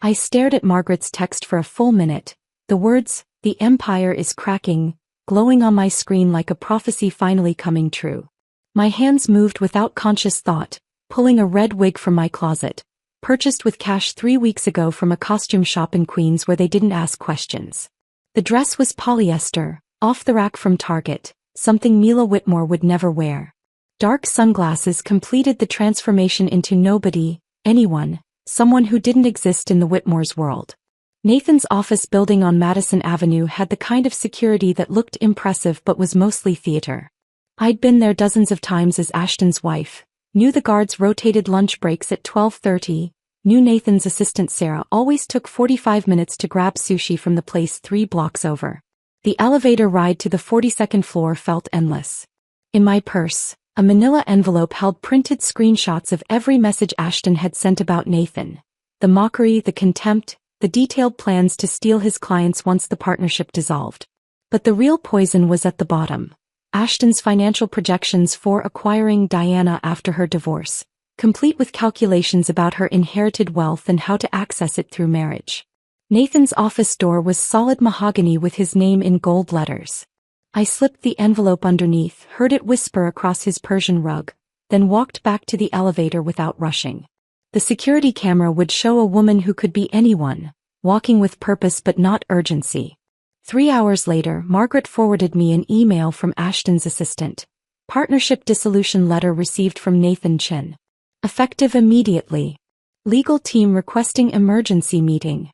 I stared at Margaret's text for a full minute, the words, the empire is cracking, glowing on my screen like a prophecy finally coming true. My hands moved without conscious thought, pulling a red wig from my closet, purchased with cash 3 weeks ago from a costume shop in Queens where they didn't ask questions. The dress was polyester, off the rack from Target, something Mila Whitmore would never wear. Dark sunglasses completed the transformation into nobody, anyone, someone who didn't exist in the Whitmore's world. Nathan's office building on Madison Avenue had the kind of security that looked impressive but was mostly theater. I'd been there dozens of times as Ashton's wife, knew the guards rotated lunch breaks at 12:30, knew Nathan's assistant Sarah always took 45 minutes to grab sushi from the place 3 blocks over. The elevator ride to the 42nd floor felt endless. In my purse, a manila envelope held printed screenshots of every message Ashton had sent about Nathan. The mockery, the contempt, the detailed plans to steal his clients once the partnership dissolved. But the real poison was at the bottom. Ashton's financial projections for acquiring Diana after her divorce, complete with calculations about her inherited wealth and how to access it through marriage. Nathan's office door was solid mahogany with his name in gold letters. I slipped the envelope underneath, heard it whisper across his Persian rug, then walked back to the elevator without rushing. The security camera would show a woman who could be anyone, walking with purpose but not urgency. 3 hours later, Margaret forwarded me an email from Ashton's assistant. Partnership dissolution letter received from Nathan Chin. Effective immediately. Legal team requesting emergency meeting.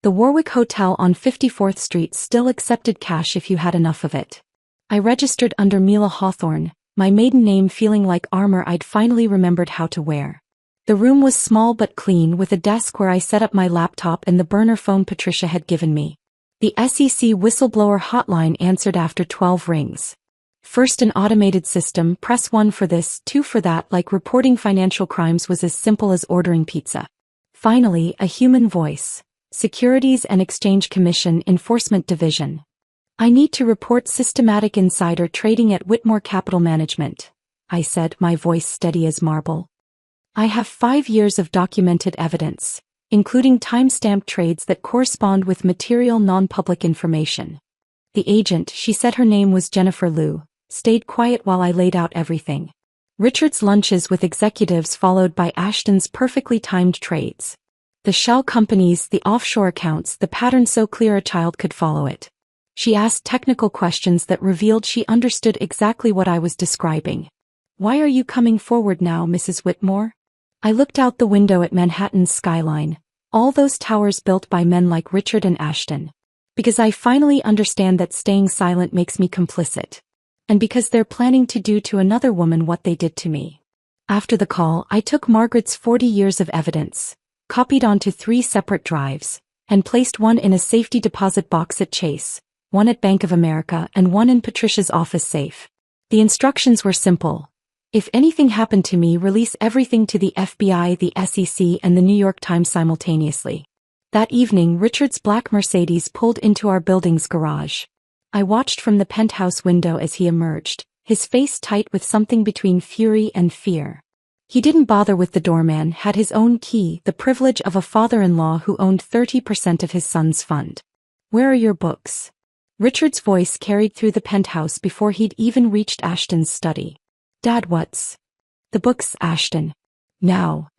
The Warwick Hotel on 54th Street still accepted cash if you had enough of it. I registered under Mila Hawthorne, my maiden name feeling like armor I'd finally remembered how to wear. The room was small but clean, with a desk where I set up my laptop and the burner phone Patricia had given me. The SEC whistleblower hotline answered after 12 rings. First, an automated system, press 1 for this, 2 for that, like reporting financial crimes was as simple as ordering pizza. Finally, a human voice. Securities and Exchange Commission, Enforcement Division. I need to report systematic insider trading at Whitmore Capital Management, I said, my voice steady as marble. I have 5 years of documented evidence, including time-stamped trades that correspond with material non-public information. The agent, she said her name was Jennifer Liu, stayed quiet while I laid out everything. Richard's lunches with executives followed by Ashton's perfectly timed trades. The shell companies, the offshore accounts, the pattern so clear a child could follow it. She asked technical questions that revealed she understood exactly what I was describing. Why are you coming forward now, Mrs. Whitmore? I looked out the window at Manhattan's skyline, all those towers built by men like Richard and Ashton. Because I finally understand that staying silent makes me complicit. And because they're planning to do to another woman what they did to me. After the call, I took Margaret's 40 years of evidence, copied onto 3 separate drives, and placed one in a safety deposit box at Chase, one at Bank of America, and one in Patricia's office safe. The instructions were simple. If anything happened to me, release everything to the FBI, the SEC, and the New York Times simultaneously. That evening, Richard's black Mercedes pulled into our building's garage. I watched from the penthouse window as he emerged, his face tight with something between fury and fear. He didn't bother with the doorman, had his own key, the privilege of a father-in-law who owned 30% of his son's fund. Where are your books? Richard's voice carried through the penthouse before he'd even reached Ashton's study. Dad, what's the books, Ashton? Now.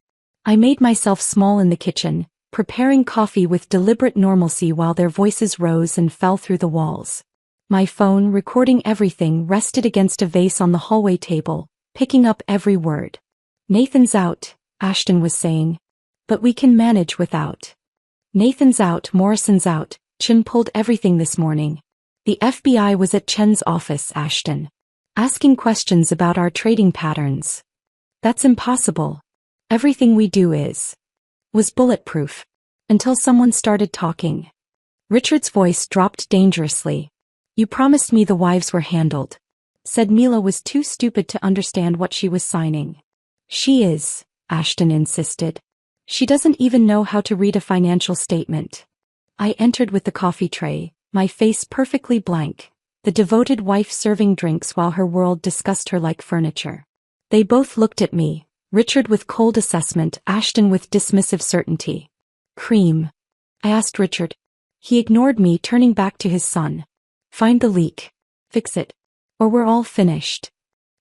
I made myself small in the kitchen, preparing coffee with deliberate normalcy while their voices rose and fell through the walls. My phone, recording everything, rested against a vase on the hallway table, picking up every word. Nathan's out, Ashton was saying. But we can manage without. Nathan's out, Morrison's out, Chen pulled everything this morning. The FBI was at Chen's office, Ashton. Asking questions about our trading patterns. That's impossible. Everything we do was bulletproof. Until someone started talking. Richard's voice dropped dangerously. You promised me the wives were handled. Said Mila was too stupid to understand what she was signing. She is, Ashton insisted. She doesn't even know how to read a financial statement. I entered with the coffee tray, my face perfectly blank, the devoted wife serving drinks while her world discussed her like furniture. They both looked at me, Richard with cold assessment, Ashton with dismissive certainty. Cream. I asked Richard. He ignored me, turning back to his son. Find the leak. Fix it. Or we're all finished.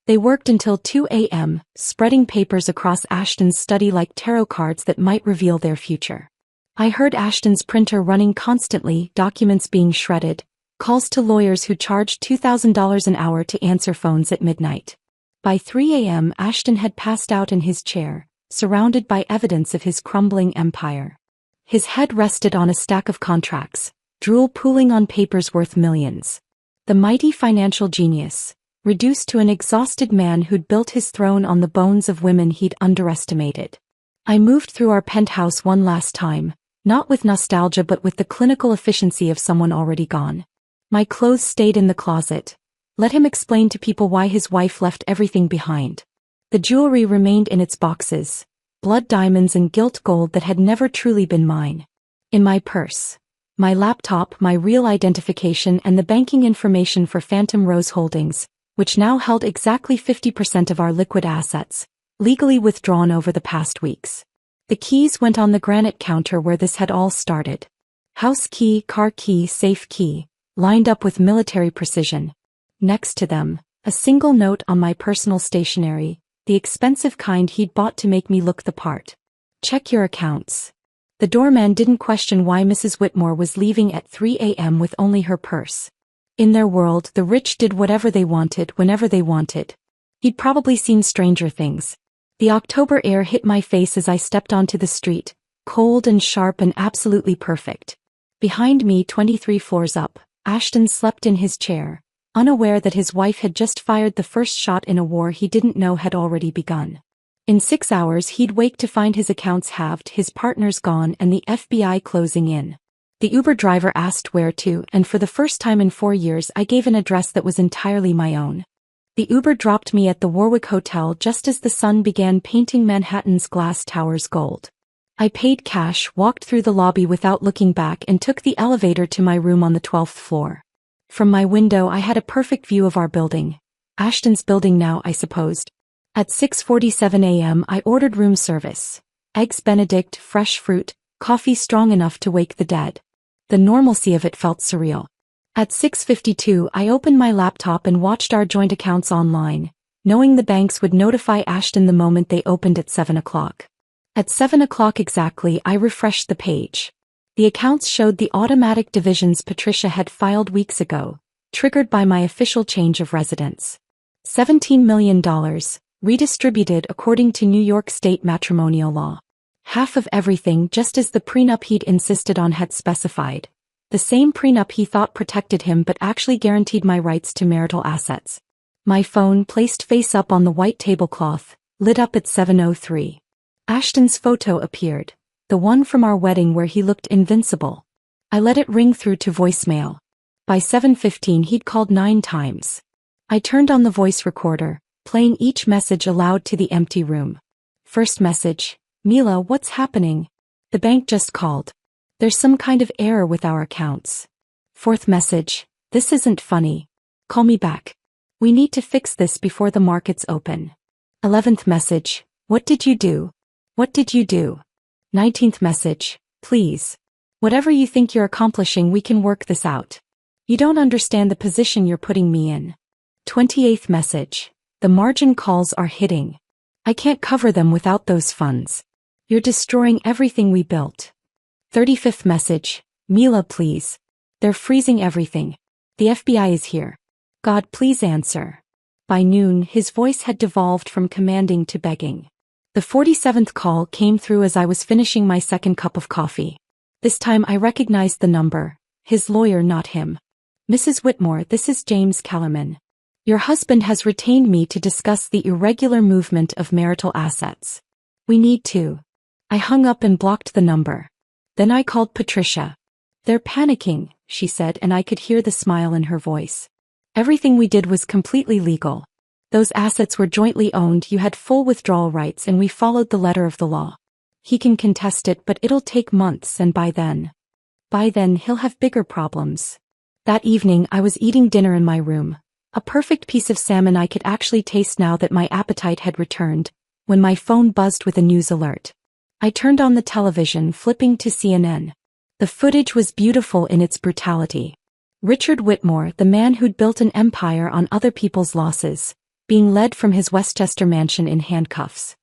They worked until 2 a.m., spreading papers across Ashton's study like tarot cards that might reveal their future. I heard Ashton's printer running constantly, documents being shredded, calls to lawyers who charged $2,000 an hour to answer phones at midnight. By 3 a.m., Ashton had passed out in his chair, surrounded by evidence of his crumbling empire. His head rested on a stack of contracts, drool pooling on papers worth millions. The mighty financial genius, reduced to an exhausted man who'd built his throne on the bones of women he'd underestimated. I moved through our penthouse one last time, not with nostalgia but with the clinical efficiency of someone already gone. My clothes stayed in the closet. Let him explain to people why his wife left everything behind. The jewelry remained in its boxes, blood diamonds and gilt gold that had never truly been mine. In my purse. My laptop, my real identification, and the banking information for Phantom Rose Holdings, which now held exactly 50% of our liquid assets, legally withdrawn over the past weeks. The keys went on the granite counter where this had all started. House key, car key, safe key, lined up with military precision. Next to them, a single note on my personal stationery, the expensive kind he'd bought to make me look the part. Check your accounts. The doorman didn't question why Mrs. Whitmore was leaving at 3 a.m. with only her purse. In their world, the rich did whatever they wanted, whenever they wanted. He'd probably seen stranger things. The October air hit my face as I stepped onto the street, cold and sharp and absolutely perfect. Behind me, 23 floors up, Ashton slept in his chair, unaware that his wife had just fired the first shot in a war he didn't know had already begun. In 6 hours he'd wake to find his accounts halved, his partners gone, and the FBI closing in. The Uber driver asked where to, and for the first time in 4 years I gave an address that was entirely my own. The Uber dropped me at the Warwick Hotel just as the sun began painting Manhattan's glass towers gold. I paid cash, walked through the lobby without looking back, and took the elevator to my room on the 12th floor. From my window I had a perfect view of our building. Ashton's building now, I supposed. At 6:47 a.m. I ordered room service. Eggs Benedict, fresh fruit, coffee strong enough to wake the dead. The normalcy of it felt surreal. At 6:52 I opened my laptop and watched our joint accounts online, knowing the banks would notify Ashton the moment they opened at 7 o'clock. At 7 o'clock exactly I refreshed the page. The accounts showed the automatic divisions Patricia had filed weeks ago, triggered by my official change of residence. $17 million, redistributed according to New York state matrimonial law. Half of everything, just as the prenup he'd insisted on had specified. The same prenup he thought protected him but actually guaranteed my rights to marital assets. My phone, placed face up on the white tablecloth, lit up at 7:03. Ashton's photo appeared, the one from our wedding where he looked invincible. I let it ring through to voicemail. By 7:15 he'd called 9 times. I turned on the voice recorder, playing each message aloud to the empty room. First message: Mila, what's happening? The bank just called. There's some kind of error with our accounts. Fourth message: this isn't funny. Call me back. We need to fix this before the markets open. 11th message: what did you do? What did you do? 19th message: please. Whatever you think you're accomplishing, we can work this out. You don't understand the position you're putting me in. 28th message: the margin calls are hitting. I can't cover them without those funds. You're destroying everything we built. 35th message: Mila, please. They're freezing everything. The FBI is here. God, please answer. By noon, his voice had devolved from commanding to begging. The 47th call came through as I was finishing my second cup of coffee. This time I recognized the number. His lawyer, not him. Mrs. Whitmore, this is James Kellerman. Your husband has retained me to discuss the irregular movement of marital assets. We need to. I hung up and blocked the number. Then I called Patricia. They're panicking, she said, and I could hear the smile in her voice. Everything we did was completely legal. Those assets were jointly owned, you had full withdrawal rights, and we followed the letter of the law. He can contest it, but it'll take months, and by then he'll have bigger problems. That evening I was eating dinner in my room. A perfect piece of salmon I could actually taste now that my appetite had returned, when my phone buzzed with a news alert. I turned on the television, flipping to CNN. The footage was beautiful in its brutality. Richard Whitmore, the man who'd built an empire on other people's losses, being led from his Westchester mansion in handcuffs.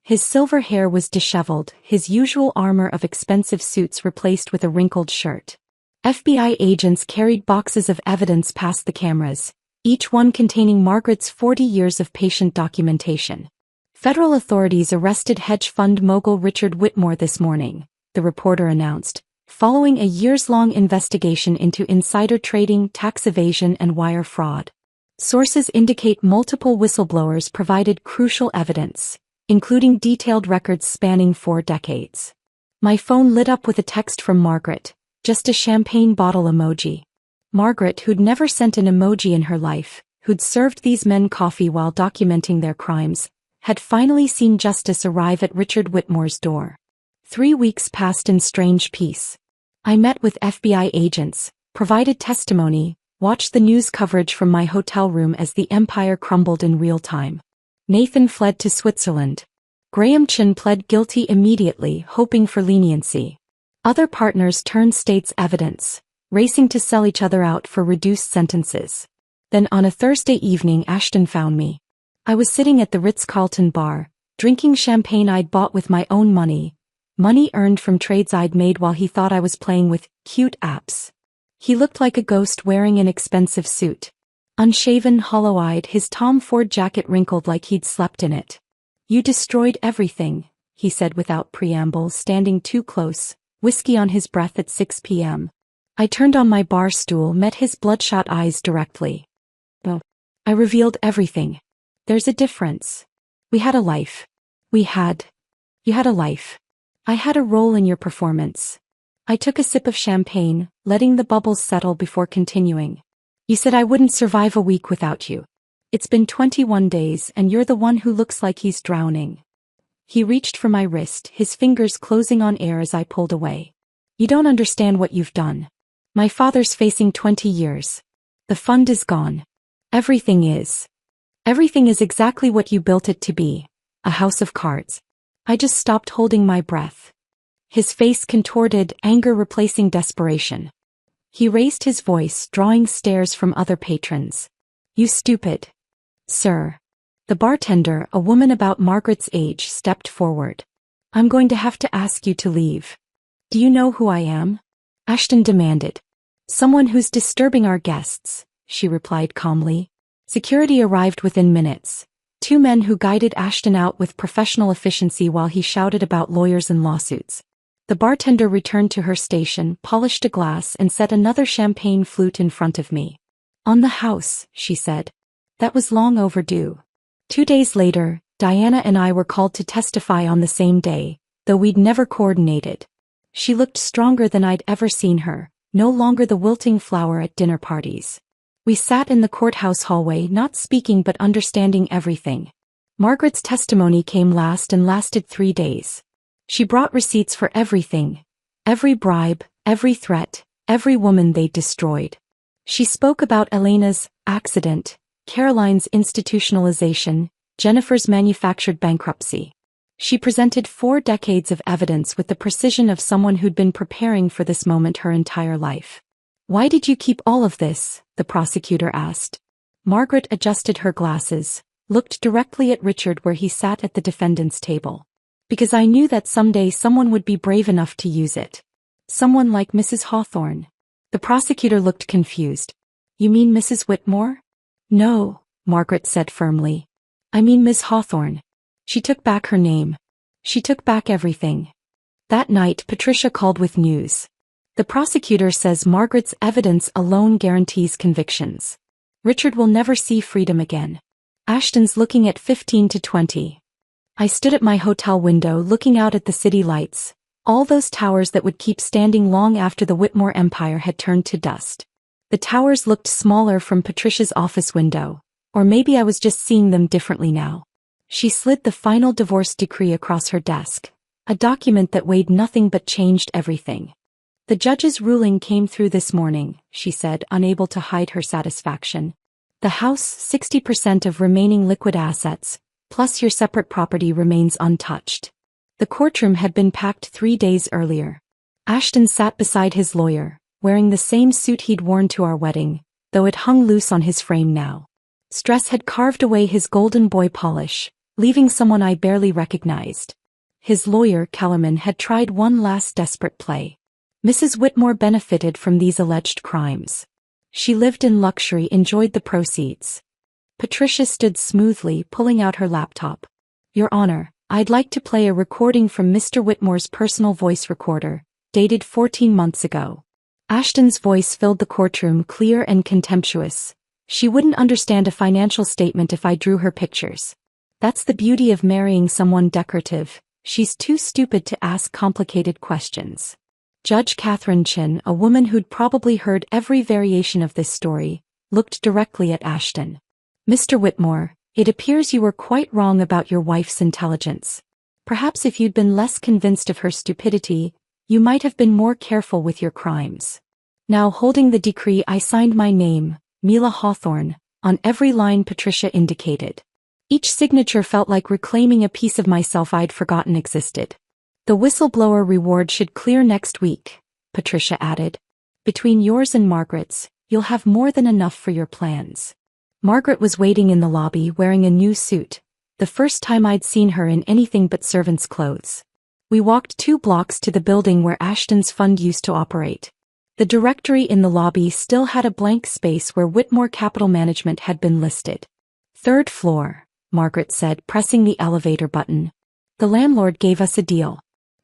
His silver hair was disheveled, his usual armor of expensive suits replaced with a wrinkled shirt. FBI agents carried boxes of evidence past the cameras, each one containing Margaret's 40 years of patient documentation. Federal authorities arrested hedge fund mogul Richard Whitmore this morning, the reporter announced, following a years-long investigation into insider trading, tax evasion, and wire fraud. Sources indicate multiple whistleblowers provided crucial evidence, including detailed records spanning 4 decades. My phone lit up with a text from Margaret, just a champagne bottle emoji. Margaret, who'd never sent an emoji in her life, who'd served these men coffee while documenting their crimes, had finally seen justice arrive at Richard Whitmore's door. 3 weeks passed in strange peace. I met with FBI agents, provided testimony, watched the news coverage from my hotel room as the empire crumbled in real time. Nathan fled to Switzerland. Graham Chin pled guilty immediately, hoping for leniency. Other partners turned state's evidence, racing to sell each other out for reduced sentences. Then on a Thursday evening Ashton found me. I was sitting at the Ritz-Carlton bar, drinking champagne I'd bought with my own money earned from trades I'd made while he thought I was playing with cute apps. He looked like a ghost wearing an expensive suit. Unshaven, hollow-eyed, his Tom Ford jacket wrinkled like he'd slept in it. You destroyed everything, he said without preamble, standing too close, whiskey on his breath at 6 p.m. I turned on my bar stool, met his bloodshot eyes directly. Oh. I revealed everything. There's a difference. We had a life. You had a life. I had a role in your performance. I took a sip of champagne, letting the bubbles settle before continuing. You said I wouldn't survive a week without you. It's been 21 days and you're the one who looks like he's drowning. He reached for my wrist, his fingers closing on air as I pulled away. You don't understand what you've done. My father's facing 20 years. The fund is gone. Everything is. Everything is exactly what you built it to be. A house of cards. I just stopped holding my breath. His face contorted, anger replacing desperation. He raised his voice, drawing stares from other patrons. You stupid. Sir. The bartender, a woman about Margaret's age, stepped forward. I'm going to have to ask you to leave. Do you know who I am? Ashton demanded. Someone who's disturbing our guests, she replied calmly. Security arrived within minutes. 2 men who guided Ashton out with professional efficiency while he shouted about lawyers and lawsuits. The bartender returned to her station, polished a glass and set another champagne flute in front of me. On the house, she said. That was long overdue. 2 days later, Diana and I were called to testify on the same day, though we'd never coordinated. She looked stronger than I'd ever seen her, no longer the wilting flower at dinner parties. We sat in the courthouse hallway, not speaking but understanding everything. Margaret's testimony came last and lasted 3 days. She brought receipts for everything. Every bribe, every threat, every woman they'd destroyed. She spoke about Elena's accident, Caroline's institutionalization, Jennifer's manufactured bankruptcy. She presented 4 decades of evidence with the precision of someone who'd been preparing for this moment her entire life. Why did you keep all of this? The prosecutor asked. Margaret adjusted her glasses, looked directly at Richard where he sat at the defendant's table. Because I knew that someday someone would be brave enough to use it. Someone like Mrs. Hawthorne. The prosecutor looked confused. You mean Mrs. Whitmore? No, Margaret said firmly. I mean Miss Hawthorne. She took back her name. She took back everything. That night Patricia called with news. The prosecutor says Margaret's evidence alone guarantees convictions. Richard will never see freedom again. Ashton's looking at 15 to 20. I stood at my hotel window looking out at the city lights, all those towers that would keep standing long after the Whitmore empire had turned to dust. The towers looked smaller from Patricia's office window, or maybe I was just seeing them differently now. She slid the final divorce decree across her desk, a document that weighed nothing but changed everything. The judge's ruling came through this morning, she said, unable to hide her satisfaction. The house, 60% of remaining liquid assets, plus your separate property remains untouched. The courtroom had been packed 3 days earlier. Ashton sat beside his lawyer, wearing the same suit he'd worn to our wedding, though it hung loose on his frame now. Stress had carved away his golden boy polish, leaving someone I barely recognized. His lawyer, Kellerman, had tried one last desperate play. Mrs. Whitmore benefited from these alleged crimes. She lived in luxury, enjoyed the proceeds. Patricia stood smoothly, pulling out her laptop. Your Honor, I'd like to play a recording from Mr. Whitmore's personal voice recorder, dated 14 months ago. Ashton's voice filled the courtroom, clear and contemptuous. She wouldn't understand a financial statement if I drew her pictures. That's the beauty of marrying someone decorative. She's too stupid to ask complicated questions. Judge Catherine Chin, a woman who'd probably heard every variation of this story, looked directly at Ashton. Mr. Whitmore, it appears you were quite wrong about your wife's intelligence. Perhaps if you'd been less convinced of her stupidity, you might have been more careful with your crimes. Now holding the decree I signed my name, Mila Hawthorne, on every line Patricia indicated. Each signature felt like reclaiming a piece of myself I'd forgotten existed. The whistleblower reward should clear next week, Patricia added. Between yours and Margaret's, you'll have more than enough for your plans. Margaret was waiting in the lobby wearing a new suit, the first time I'd seen her in anything but servant's clothes. We walked 2 blocks to the building where Ashton's fund used to operate. The directory in the lobby still had a blank space where Whitmore Capital Management had been listed. 3rd floor, Margaret said, pressing the elevator button. The landlord gave us a deal.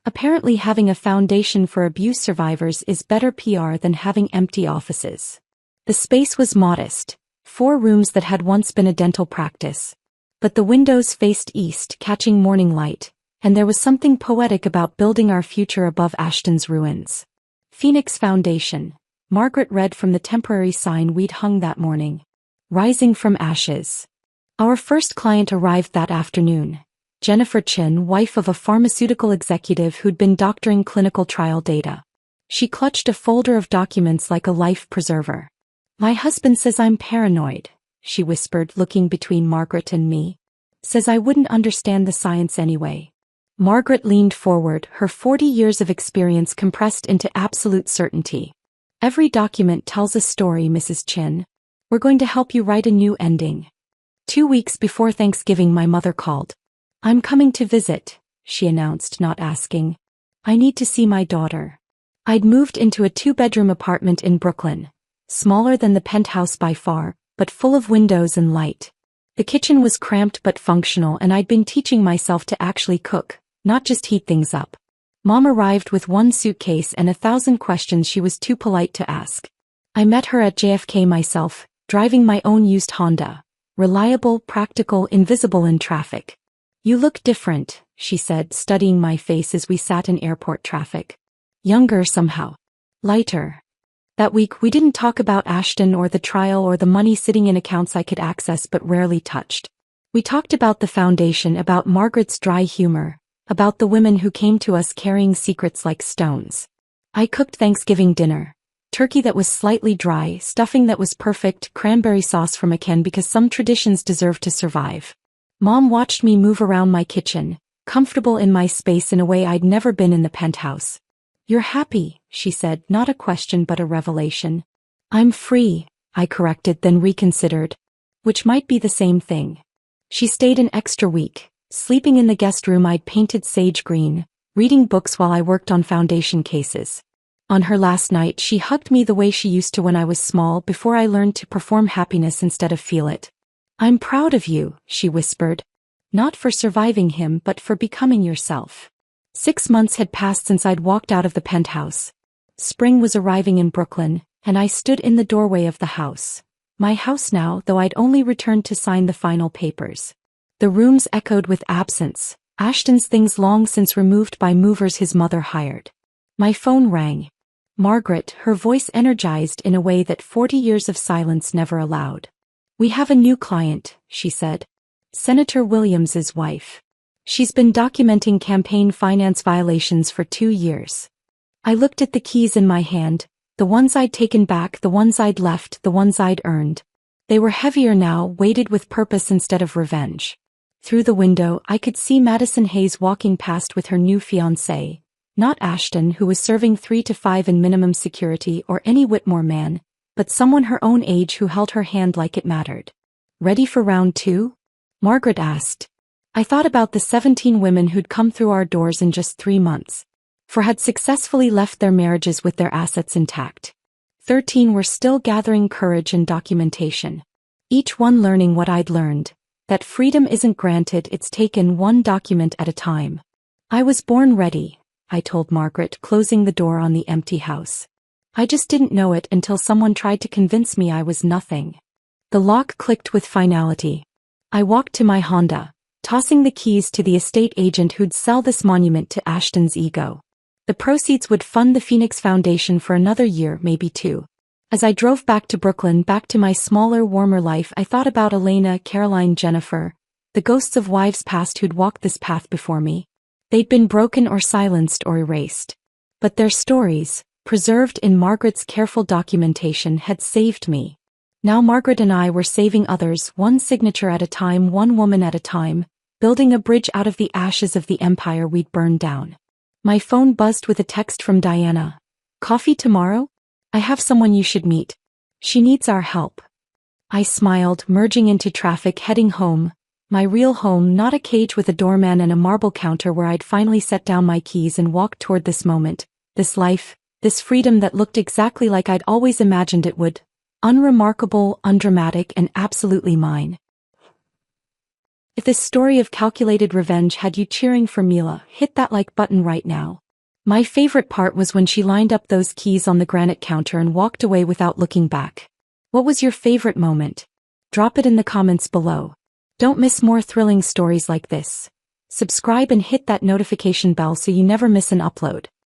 Apparently having a foundation for abuse survivors is better PR than having empty offices. The space was modest, 4 rooms that had once been a dental practice. But the windows faced east, catching morning light, and there was something poetic about building our future above Ashton's ruins. Phoenix Foundation, Margaret read from the temporary sign we'd hung that morning. Rising from ashes. Our first client arrived that afternoon. Jennifer Chin, wife of a pharmaceutical executive who'd been doctoring clinical trial data. She clutched a folder of documents like a life preserver. "My husband says I'm paranoid," she whispered, looking between Margaret and me. "Says I wouldn't understand the science anyway." Margaret leaned forward, her 40 years of experience compressed into absolute certainty. "Every document tells a story, Mrs. Chin. We're going to help you write a new ending." 2 weeks before Thanksgiving, my mother called. "I'm coming to visit," she announced, not asking. "I need to see my daughter." I'd moved into a 2-bedroom apartment in Brooklyn, smaller than the penthouse by far, but full of windows and light. The kitchen was cramped but functional, and I'd been teaching myself to actually cook, not just heat things up. Mom arrived with 1 suitcase and 1,000 questions she was too polite to ask. I met her at JFK myself, driving my own used Honda. Reliable, practical, invisible in traffic. "You look different," she said, studying my face as we sat in airport traffic. "Younger somehow. Lighter." That week we didn't talk about Ashton or the trial or the money sitting in accounts I could access but rarely touched. We talked about the foundation, about Margaret's dry humor, about the women who came to us carrying secrets like stones. I cooked Thanksgiving dinner. Turkey that was slightly dry, stuffing that was perfect, cranberry sauce from a can because some traditions deserve to survive. Mom watched me move around my kitchen, comfortable in my space in a way I'd never been in the penthouse. "You're happy," she said, not a question but a revelation. "I'm free," I corrected, then reconsidered. Which might be the same thing. She stayed an extra week, sleeping in the guest room I'd painted sage green, reading books while I worked on foundation cases. On her last night, she hugged me the way she used to when I was small, before I learned to perform happiness instead of feel it. "I'm proud of you," she whispered. "Not for surviving him but for becoming yourself." 6 months had passed since I'd walked out of the penthouse. Spring was arriving in Brooklyn, and I stood in the doorway of the house. My house now, though I'd only returned to sign the final papers. The rooms echoed with absence, Ashton's things long since removed by movers his mother hired. My phone rang. Margaret, her voice energized in a way that 40 years of silence never allowed. "We have a new client," she said. "Senator Williams's wife. She's been documenting campaign finance violations for 2 years." I looked at the keys in my hand, the ones I'd taken back, the ones I'd left, the ones I'd earned. They were heavier now, weighted with purpose instead of revenge. Through the window, I could see Madison Hayes walking past with her new fiancé. Not Ashton, who was serving 3 to 5 in minimum security, or any Whitmore man, but someone her own age who held her hand like it mattered. "Ready for round 2? Margaret asked. I thought about the 17 women who'd come through our doors in just 3 months. 4 had successfully left their marriages with their assets intact. 13 were still gathering courage and documentation. Each one learning what I'd learned, that freedom isn't granted, it's taken one document at a time. I was born ready, I told Margaret, closing the door on the empty house. I just didn't know it until someone tried to convince me I was nothing. The lock clicked with finality. I walked to my Honda, tossing the keys to the estate agent who'd sell this monument to Ashton's ego. The proceeds would fund the Phoenix Foundation for another year, maybe 2. As I drove back to Brooklyn, back to my smaller, warmer life, I thought about Elena, Caroline, Jennifer, the ghosts of wives past who'd walked this path before me. They'd been broken or silenced or erased. But their stories, preserved in Margaret's careful documentation, had saved me. Now Margaret and I were saving others, one signature at a time, one woman at a time, building a bridge out of the ashes of the empire we'd burned down. My phone buzzed with a text from Diana. "Coffee tomorrow? I have someone you should meet. She needs our help." I smiled, merging into traffic, heading home. My real home, not a cage with a doorman and a marble counter where I'd finally set down my keys and walked toward this moment, this life, this freedom that looked exactly like I'd always imagined it would. Unremarkable, undramatic, and absolutely mine. If this story of calculated revenge had you cheering for Mila, hit that like button right now. My favorite part was when she lined up those keys on the granite counter and walked away without looking back. What was your favorite moment? Drop it in the comments below. Don't miss more thrilling stories like this. Subscribe and hit that notification bell so you never miss an upload.